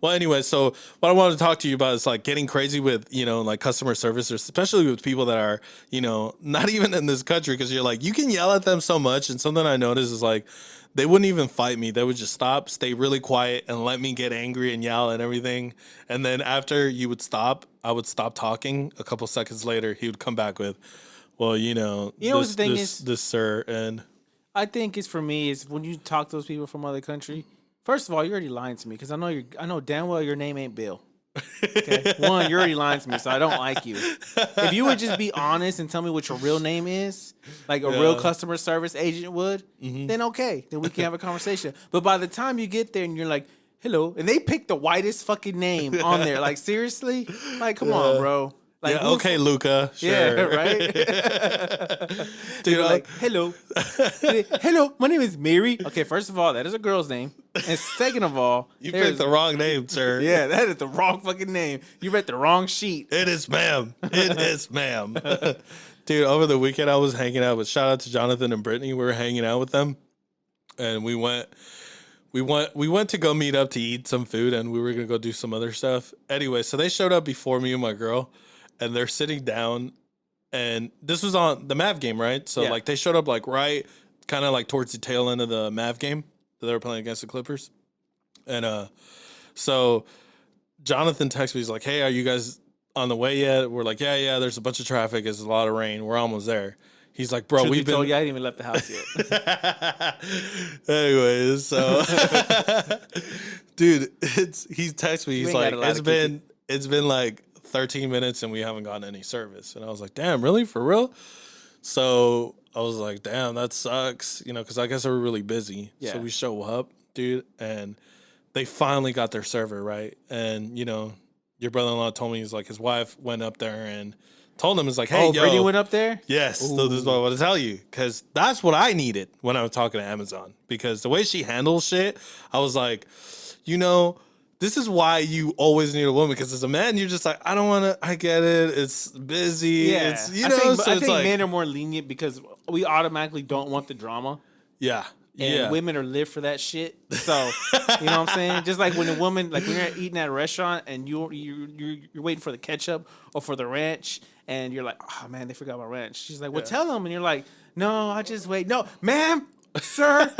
Well, anyway, so what I wanted to talk to you about is like getting crazy with, you know, like customer service, or especially with people that are, you know, not even in this country, because you're like, you can yell at them so much. And something I noticed is like, they wouldn't even fight me. They would just stop, stay really quiet, and let me get angry and yell and everything. And then after you would stop, I would stop talking. A couple seconds later, he would come back with, well, you know what the thing is, this, sir. And I think it's for me is when you talk to those people from other country. First of all, you're already lying to me because I know damn well your name ain't Bill. Okay? One, you're already lying to me, so I don't like you. If you would just be honest and tell me what your real name is, like a real customer service agent would, then okay, then we can have a conversation. But by the time you get there and you're like, hello, and they pick the whitest fucking name on there, like seriously, like come on, bro. Like, yeah, okay, Luca. Sure. Yeah, right. Dude, like, hello, my name is Mary. Okay, first of all, that is a girl's name, and second of all, you picked the wrong name, sir. Yeah, that is the wrong fucking name. You read the wrong sheet. It is, ma'am. It is, ma'am. Dude, over the weekend, I was hanging out with. Shout out to Jonathan and Brittany. We were hanging out with them, and we went to go meet up to eat some food, and we were gonna go do some other stuff. Anyway, so they showed up before me and my girl. And they're sitting down, and this was on the Mav game, right? So, like, they showed up, like, right, kind of, like, towards the tail end of the Mav game that they were playing against the Clippers. And so Jonathan texted me, he's like, hey, are you guys on the way yet? We're like, yeah, there's a bunch of traffic. There's a lot of rain. We're almost there. He's like, bro, we've been... I didn't even left the house yet. Anyways, so... Dude, he texted me, he's like, it's been, like, 13 minutes and we haven't gotten any service. And I was like, damn, really? For real? So I was like, damn, that sucks. You know, because I guess they were really busy. Yeah. So we show up, dude, and they finally got their server, right? And, you know, your brother-in-law told me, he's like, his wife went up there and told him, it's like, hey, Brady went up there? Yes. Ooh. So this is what I want to tell you, because that's what I needed when I was talking to Amazon. Because the way she handles shit, I was like, you know, this is why you always need a woman, because as a man, you're just like, I don't want to, I get it. It's busy. Yeah. It's, you know, I think men are more lenient because we automatically don't want the drama. Yeah. And women are live for that shit. So, you know what I'm saying? Just like when a woman, like when you're eating at a restaurant and you're waiting for the ketchup or for the ranch and you're like, oh man, they forgot my ranch. She's like, well, tell them. And you're like, no, I just wait. No, ma'am, sir,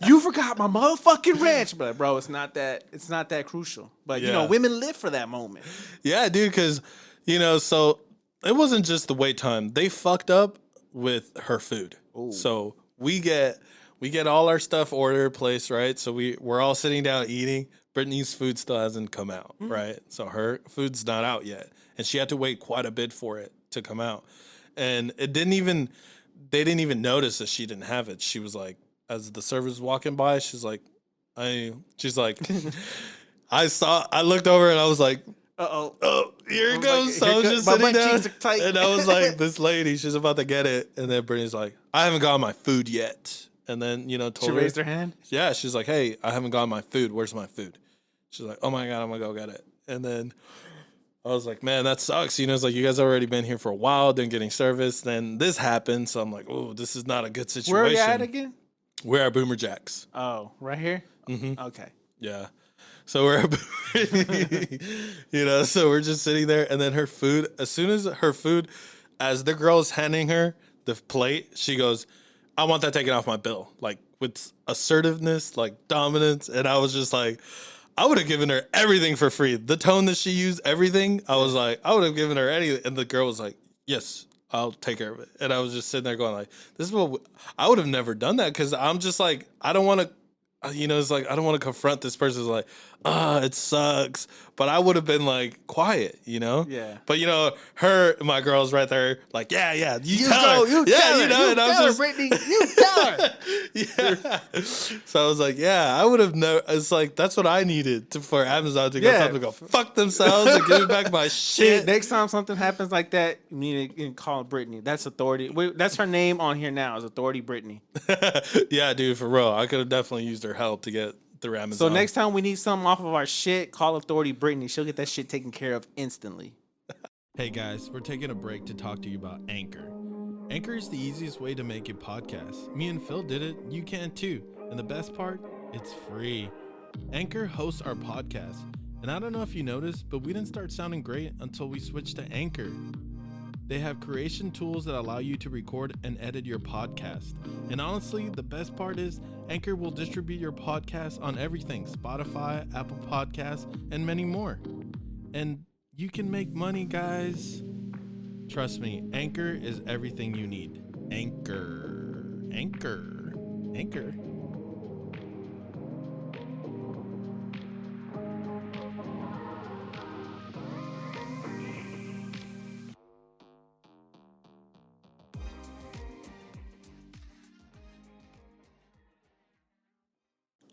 you forgot my motherfucking ranch. But bro, it's not that crucial. But you know, women live for that moment. Yeah, dude, because you know, so it wasn't just the wait time. They fucked up with her food. Ooh. So we get all our stuff ordered, placed, right? So we're all sitting down eating. Brittany's food still hasn't come out, right? So her food's not out yet, and she had to wait quite a bit for it to come out. And they didn't even notice that she didn't have it. She was like, as the server was walking by, she's like, I looked over and I was like, oh, here it goes. So I was just sitting down, and I was like, this lady, she's about to get it. And then Brittany's like, I haven't gotten my food yet. And then, you know, she raised her hand? Yeah, she's like, hey, I haven't gotten my food. Where's my food? She's like, oh my God, I'm going to go get it. And then I was like, man, that sucks. You know, it's like, you guys already been here for a while, didn't getting service. Then this happened. So I'm like, oh, this is not a good situation. Where are you at again? We're at Boomer Jack's. Oh, right here? Mm-hmm. Okay. Yeah. So we're you know, so we're just sitting there. And then her food, as the girl is handing her the plate, she goes, I want that taken off my bill, like with assertiveness, like dominance. And I was just like, I would have given her everything for free. The tone that she used, everything, I was like, I would have given her anything. And the girl was like, yes, I'll take care of it. And I was just sitting there going like, this is what I would have never done that, because I'm just like, I don't want to. It's like, I don't want to confront this person. It's like, it sucks. But I would have been like quiet, Yeah. But my girl's right there, like, yeah, you tell go, her. you yeah, tell her, and I'm tell her, just, Brittany, you tell her. yeah. So I was like, yeah, I would have never. It's like, that's what I needed for Amazon to go Yeah. tell them to go fuck themselves and give me back my shit. Next time something happens like that, you need to call Brittany. That's authority. Wait, that's her name on here now, is Authority Brittany. Yeah, dude, for real. I could have definitely used her help to get through Amazon. So next time we need something off of our shit, call Authority Brittany. She'll get that shit taken care of instantly. Hey guys, we're taking a break to talk to you about Anchor. Anchor is the easiest way to make a podcast. Me and Phil did it, you can too. And the best part, it's free. Anchor hosts our podcast. And I don't know if you noticed, but we didn't start sounding great until we switched to Anchor. They have creation tools that allow you to record and edit your podcast. And honestly, the best part is Anchor will distribute your podcast on everything: Spotify, Apple Podcasts, and many more. And you can make money, guys. Trust me, Anchor is everything you need. Anchor. Anchor. Anchor.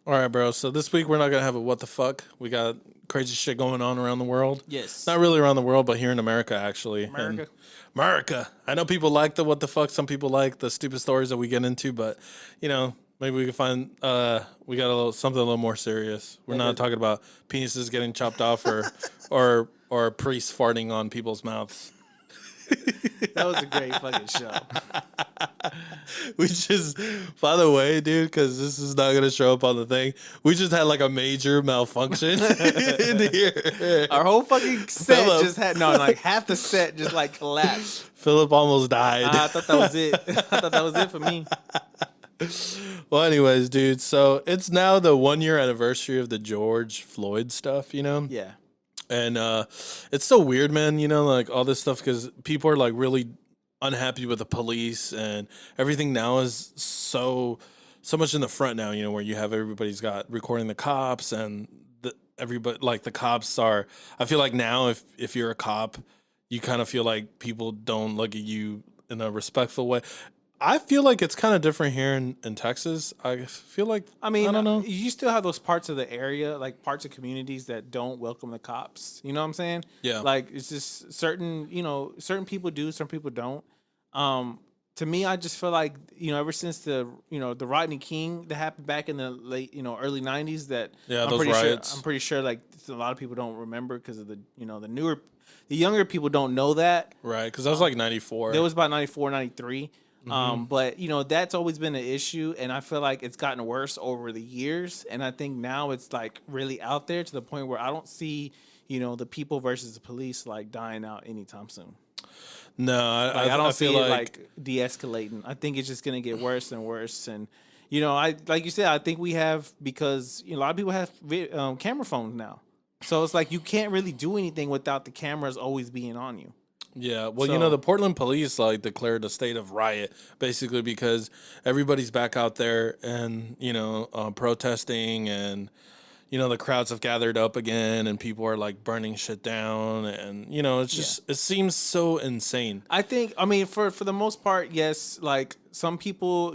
All right, bro. So this week we're not gonna have a what the fuck. We got crazy shit going on around the world. Yes. Not really around the world, but here in America, actually. America. And America. I know people like the what the fuck. Some people like the stupid stories that we get into, but maybe we can find we got something a little more serious. We're not talking about penises getting chopped off or priests farting on people's mouths. That was a great fucking show. We just, by the way, dude, because this is not going to show up on the thing, we just had like a major malfunction in here. Our whole fucking set Phillip. just had, half the set just like collapsed. Philip almost died. I thought that was it. I thought that was it for me. Well, anyways, dude, so it's now the 1 year anniversary of the George Floyd stuff, Yeah. And it's so weird, man, like all this stuff, because people are like really unhappy with the police, and everything now is so much in the front now, where you have everybody's got recording the cops, and everybody, like the cops are, I feel like now if you're a cop, you kind of feel like people don't look at you in a respectful way. I feel like it's kind of different here in Texas. I feel like, I don't know. You still have those parts of the area, like parts of communities that don't welcome the cops. You know what I'm saying? Yeah. Like it's just certain people do, some people don't. To me, I just feel like, ever since the Rodney King that happened back in the late, early 90s, that those riots. I'm pretty sure like a lot of people don't remember because of the younger people don't know that. Right. Because that was like 94. It was about 94, 93. But that's always been an issue, and I feel like it's gotten worse over the years, and I think now it's like really out there to the point where I don't see the people versus the police like dying out anytime soon. No, I don't see feel it like de-escalating. I think it's just gonna get worse and worse, and I like you said, I think we have, because a lot of people have camera phones now, so it's like you can't really do anything without the cameras always being on you. Yeah, well, the Portland police like declared a state of riot basically because everybody's back out there and protesting, and the crowds have gathered up again, and people are like burning shit down, and it's just it seems so insane. I think, for the most part, yes. Like some people,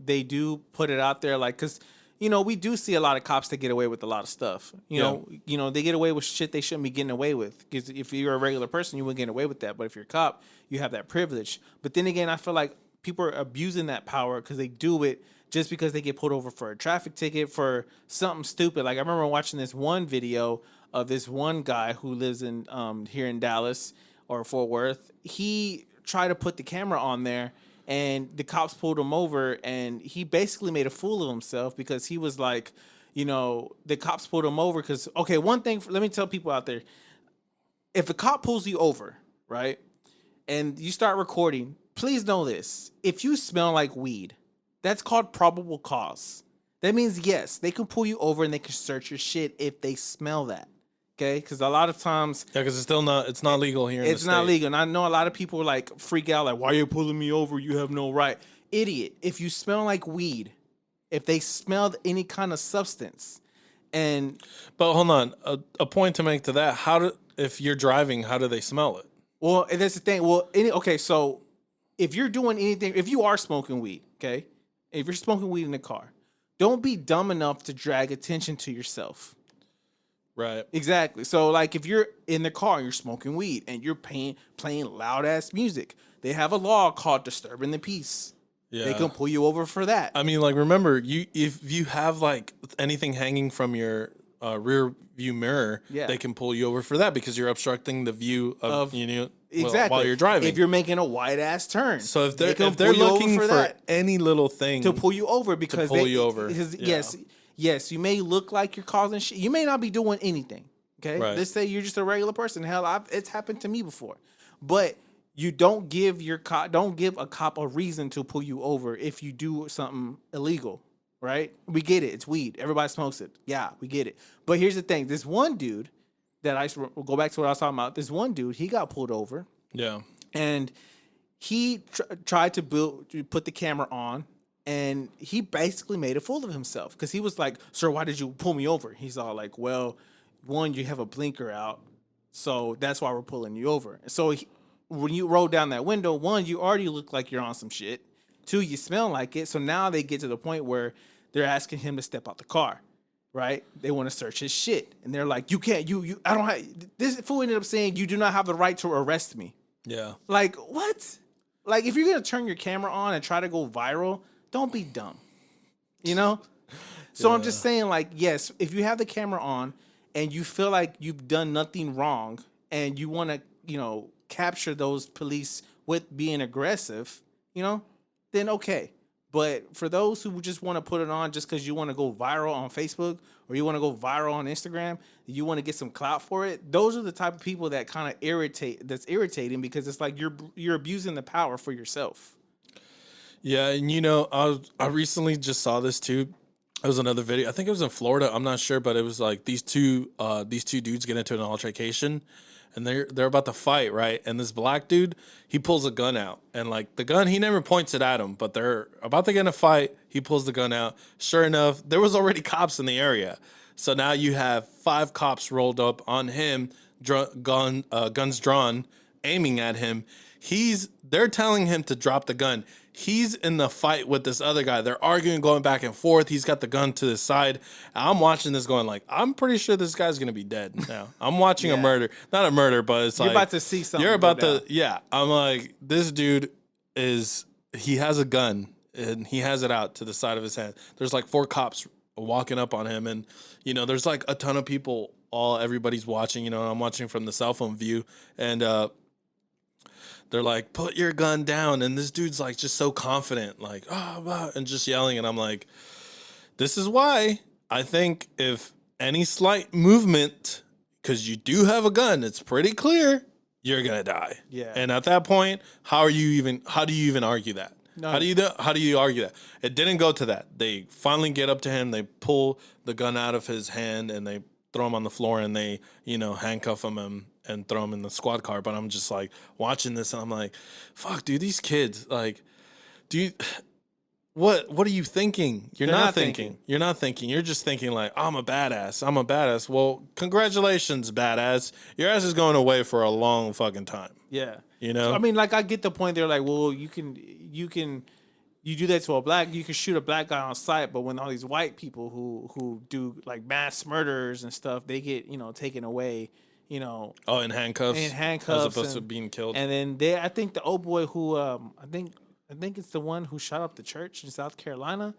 they do put it out there, like because we do see a lot of cops that get away with a lot of stuff. They get away with shit they shouldn't be getting away with. Because if you're a regular person, you wouldn't get away with that. But if you're a cop, you have that privilege. But then again, I feel like people are abusing that power because they do it just because they get pulled over for a traffic ticket for something stupid. Like I remember watching this one video of this one guy who lives in here in Dallas or Fort Worth. He tried to put the camera on there, and the cops pulled him over, and he basically made a fool of himself because he was like, the cops pulled him over because, okay, one thing, let me tell people out there, if a cop pulls you over, right, and you start recording, please know this. If you smell like weed, That's called probable cause. That means, yes, they can pull you over and they can search your shit if they smell that. Okay? Because a lot of times Yeah, because it's not legal here. it's not legal. And I know a lot of people like freak out, like, why are you pulling me over? You have no right. Idiot. If you smell like weed, if they smelled any kind of substance, But hold on, a point to make to that. If you're driving, how do they smell it? Well, and that's the thing. Well, okay, so if you're doing anything, if you are smoking weed, okay, if you're smoking weed in the car, don't be dumb enough to drag attention to yourself. Right. Exactly. So, like, if you're in the car and you're smoking weed and you're playing loud ass music, they have a law called disturbing the peace. Yeah. They can pull you over for that. I mean, like, remember, if you have like anything hanging from your rear view mirror, they can pull you over for that because you're obstructing the view of exactly while you're driving. If you're making a wide ass turn, so if they're looking for any little thing to pull you over because to pull you over, yes, you may look like you're causing shit. You may not be doing anything. Okay, let's say you're just a regular person. Hell, it's happened to me before, but you don't give a cop a reason to pull you over if you do something illegal. Right? We get it. It's weed. Everybody smokes it. Yeah, we get it. But here's the thing. This one dude that we'll go back to what I was talking about. This one dude, he got pulled over. Yeah. And he tried to put the camera on, and he basically made a fool of himself because he was like, "Sir, why did you pull me over?" He's all like, "Well, one, you have a blinker out, so that's why we're pulling you over." So when you roll down that window, one, you already look like you're on some shit. Two, you smell like it. So now they get to the point where they're asking him to step out the car, right? They want to search his shit, and they're like, "You can't. I don't have." This fool ended up saying, "You do not have the right to arrest me." Yeah. Like, what? Like, if you're gonna turn your camera on and try to go viral, don't be dumb. You know? So I'm just saying, like, yes, if you have the camera on and you feel like you've done nothing wrong and you want to, capture those police with being aggressive, then okay. But for those who just want to put it on just because you want to go viral on Facebook or you want to go viral on Instagram, you want to get some clout for it, those are the type of people that kind of that's irritating because it's like you're abusing the power for yourself. Yeah, and I recently just saw this too. It was another video. I think it was in Florida. I'm not sure, but it was like these two dudes get into an altercation. And they're about to fight, right? And this black dude, he pulls a gun out. And like the gun, he never points it at him, but they're about to get in a fight. He pulls the gun out. Sure enough, there was already cops in the area. So now you have 5 cops rolled up on him, guns drawn, aiming at him. They're telling him to drop the gun. He's in the fight with this other guy. They're arguing, going back and forth. He's got the gun to his side. I'm watching this going like, I'm pretty sure this guy's going to be dead now. I'm watching a murder. Not a murder, but it's you're like. You're about to see something. You're about to, yeah. I'm like, this dude he has a gun and he has it out to the side of his hand. There's like 4 cops walking up on him. And, there's like a ton of people, everybody's watching, I'm watching from the cell phone view. And, they're like, put your gun down. And this dude's like just so confident, like, and just yelling. And I'm like, this is why I think if any slight movement, because you do have a gun, it's pretty clear you're going to die. Yeah. And at that point, how do you even argue that? No. How do you argue that? It didn't go to that. They finally get up to him. They pull the gun out of his hand and they throw him on the floor and they, handcuff him and throw him in the squad car. But I'm just like watching this and I'm like, fuck, dude, these kids, like, what are you thinking? You're not thinking. You're not thinking. You're just thinking like, I'm a badass. Well, congratulations, badass. Your ass is going away for a long fucking time. Yeah. So, I mean, like, I get the point. They're like, well, you do that to a black, you can shoot a black guy on sight, but when all these white people who do like mass murders and stuff, they get, taken away, in handcuffs. As opposed to being killed. And then I think the old boy who, I think it's the one who shot up the church in South Carolina,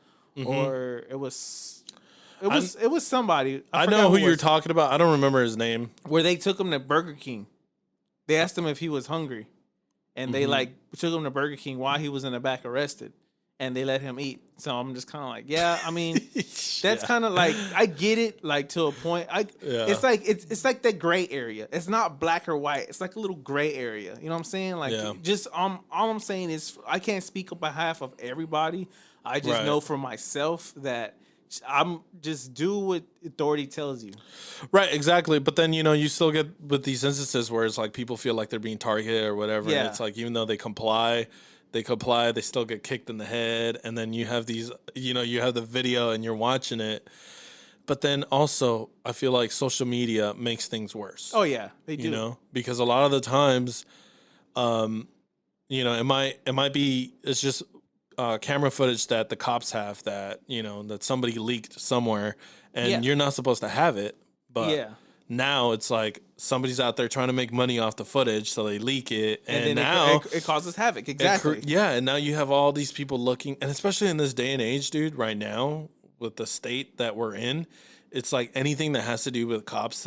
or it was somebody. I know who you're talking about. I don't remember his name. Where they took him to Burger King. They asked him if he was hungry, and they like took him to Burger King while he was in the back arrested. and they let him eat. So I'm just kind of like, yeah, I mean, that's kind of like, I get it, like to a point. It's like that gray area. It's not black or white. It's like a little gray area. You know what I'm saying? Like, just all I'm saying is I can't speak on behalf of everybody. I just know for myself that I'm just do what authority tells you. Right, exactly. But then, you still get with these instances where it's like people feel like they're being targeted or whatever. Yeah. And it's like, even though they comply, they still get kicked in the head. And then you have these, you have the video and you're watching it. But then also, I feel like social media makes things worse. Oh, yeah, they do. Because a lot of the times, it might be, it's just camera footage that the cops have that that somebody leaked somewhere, and you're not supposed to have it, but now it's like somebody's out there trying to make money off the footage, so they leak it, and now it causes havoc. Exactly. And now you have all these people looking, and especially in this day and age, dude, right now with the state that we're in, it's like anything that has to do with cops,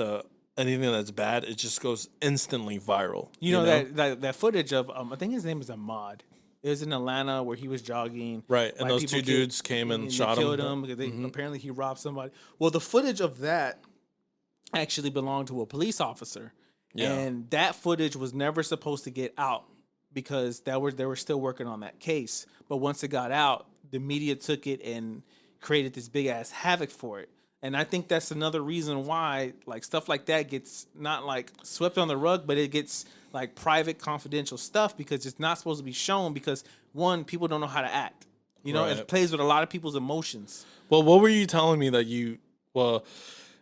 anything that's bad, it just goes instantly viral. That footage of I think his name is Ahmad. It was in Atlanta where he was jogging. Right, and those two dudes came and shot him. Killed him because apparently he robbed somebody. Well, the footage of that actually belonged to a police officer. Yeah. And that footage was never supposed to get out because they were still working on that case. But once it got out, the media took it and created this big ass havoc for it. And I think that's another reason why like stuff like that gets not like swept on the rug, but it gets like private, confidential stuff because it's not supposed to be shown because one, people don't know how to act. It plays with a lot of people's emotions. Well, what were you telling me that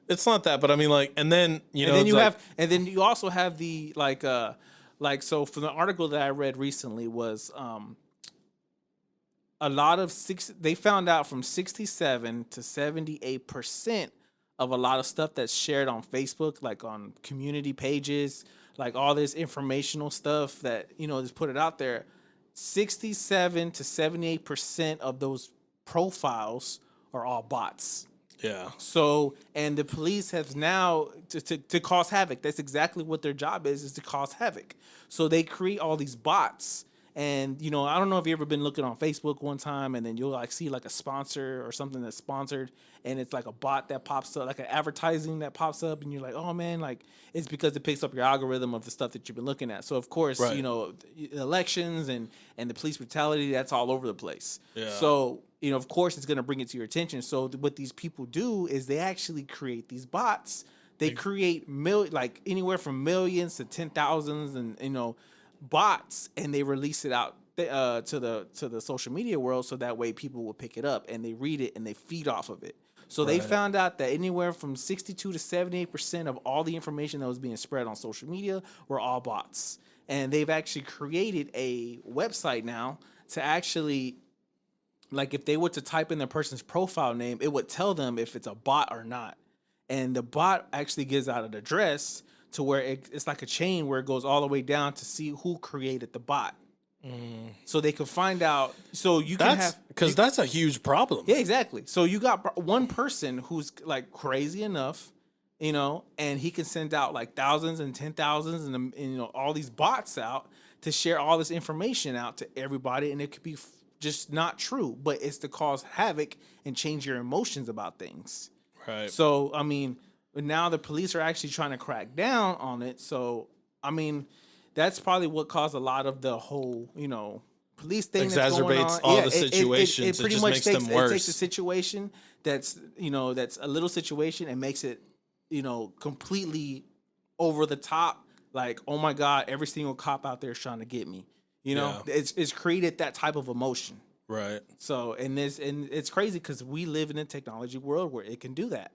it's not that, but I mean like, and then and then you also have the so from the article that I read recently was a lot of they found out from 67 to 78% of a lot of stuff that's shared on Facebook, like on community pages, like all this informational stuff that, just put it out there. 67 to 78% of those profiles are all bots. Yeah. So, and the police have now to cause havoc. That's exactly what their job is to cause havoc. So they create all these bots. And, I don't know if you've ever been looking on Facebook one time and then you'll like see like a sponsor or something that's sponsored and it's like a bot that pops up, like an advertising that pops up and you're like, oh man, like it's because it picks up your algorithm of the stuff that you've been looking at. So of course, elections and the police brutality, that's all over the place. Yeah. So, of course it's going to bring it to your attention. So what these people do is they actually create these bots. They create like anywhere from millions to 10,000s and, bots, and they release it out to the social media world so that way people will pick it up and they read it and they feed off of it. So they found out that anywhere from 62 to 78% of all the information that was being spread on social media were all bots. And they've actually created a website now to actually, like if they were to type in the person's profile name, it would tell them if it's a bot or not. And the bot actually gives out an address to where it's like a chain where it goes all the way down to see who created the bot. So they can find out. So you can have, because that's a huge problem. Yeah, exactly. So you got one person who's like crazy enough, and he can send out like thousands and 10,000s and all these bots out to share all this information out to everybody, and it could be just not true, but it's to cause havoc and change your emotions about things. Right. So I mean, now the police are actually trying to crack down on it. So I mean, that's probably what caused a lot of the whole, police thing that's going on. Exacerbates all the situations. It pretty just much makes takes, them worse. It takes a situation that's, that's a little situation and makes it, completely over the top. Like, oh my God, every single cop out there is trying to get me. It's created that type of emotion. Right. So, and it's crazy because we live in a technology world where it can do that.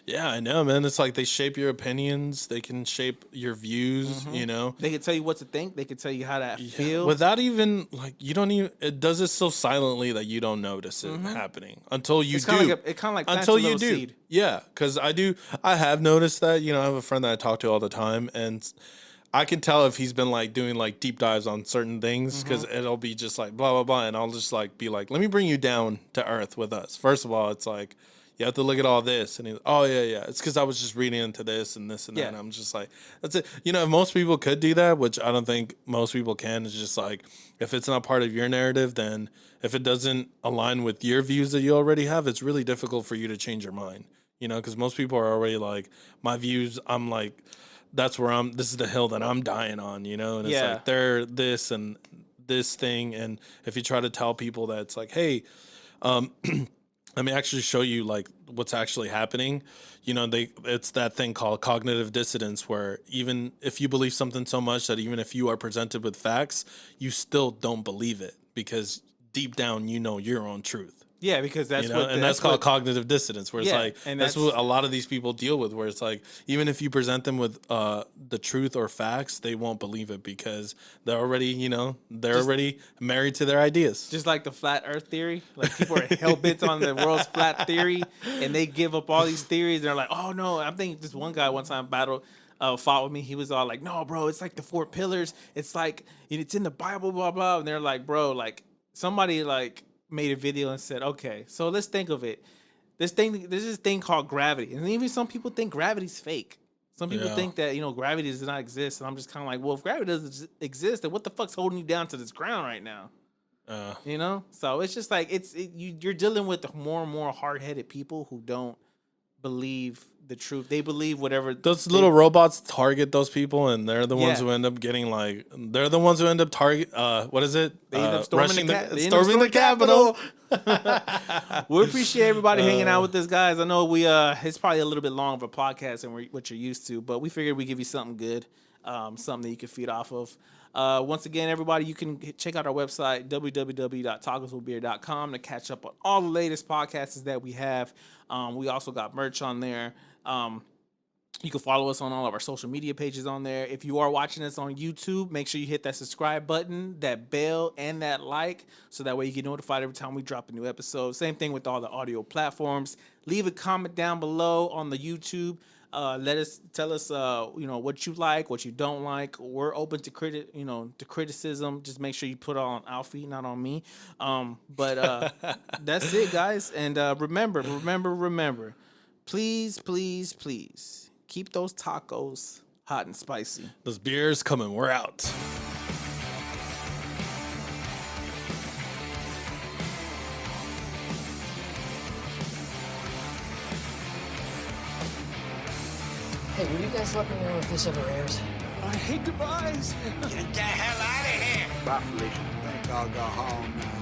Yeah, I know, man. It's like they shape your opinions. They can shape your views, They can tell you what to think. They can tell you how to feel. Without even, like, you don't even, it does it so silently that you don't notice it happening until you do. It kind of like until you do. Seed. Yeah, because I have noticed that, I have a friend that I talk to all the time, and I can tell if he's been, like, doing, like, deep dives on certain things, because it'll be just, like, blah, blah, blah, and I'll just, like, be like, let me bring you down to earth with us. First of all, it's like, you have to look at all this. And oh, yeah. It's because I was just reading into this and this and that. Yeah. And I'm just like, that's it. You know, if most people could do that, which I don't think most people can, it's just like, if it's not part of your narrative, then if it doesn't align with your views that you already have, it's really difficult for you to change your mind. You know, because most people are already like, my views, I'm like, this is the hill that I'm dying on, you know? And it's like, they're this and this thing. And if you try to tell people that it's like, hey, let me actually show you like what's actually happening. You know, it's that thing called cognitive dissonance, where even if you believe something so much that even if you are presented with facts, you still don't believe it because deep down, you know your own truth. Yeah, because that's that's called cognitive dissonance, where it's like, and that's what a lot of these people deal with, where it's like, even if you present them with the truth or facts, they won't believe it because they're already, already married to their ideas. Just like the flat earth theory. Like people are hell-bent on the world's flat theory, and they give up all these theories. They're like, oh, no. I think this one guy one time fought with me. He was all like, no, bro, it's like the 4 pillars. It's like, it's in the Bible, blah, blah. And they're like, bro, like somebody like made a video and said, okay, so let's think of it. There's this thing called gravity. And even some people think gravity's fake. Some people think that, gravity does not exist. And I'm just kind of like, well, if gravity doesn't exist, then what the fuck's holding you down to this ground right now? So it's just like, you're dealing with more and more hard-headed people who don't believe the truth. They believe whatever those little robots target those people, and they're the ones who end up getting what is it? They end up storming the Capitol. We appreciate everybody hanging out with us, guys. I know it's probably a little bit long of a podcast than what you're used to, but we figured we'd give you something good, something that you can feed off of. Once again, everybody, you can check out our website, www.tacoswithbeer.com, to catch up on all the latest podcasts that we have. We also got merch on there. You can follow us on all of our social media pages on there. If you are watching us on YouTube, make sure you hit that subscribe button, that bell, and that like, so that way you get notified every time we drop a new episode. Same thing with all the audio platforms. Leave a comment down below on the YouTube. Tell us what you like, what you don't like. We're open to criticism. Just make sure you put it on Alfie, not on me. But that's it, guys. And remember, please, please, please keep those tacos hot and spicy. Those beers coming. We're out. Hey, will you guys let me know if this ever airs? I hate goodbyes. Get the hell out of here! Bye, Felicia. Think I'll go home now.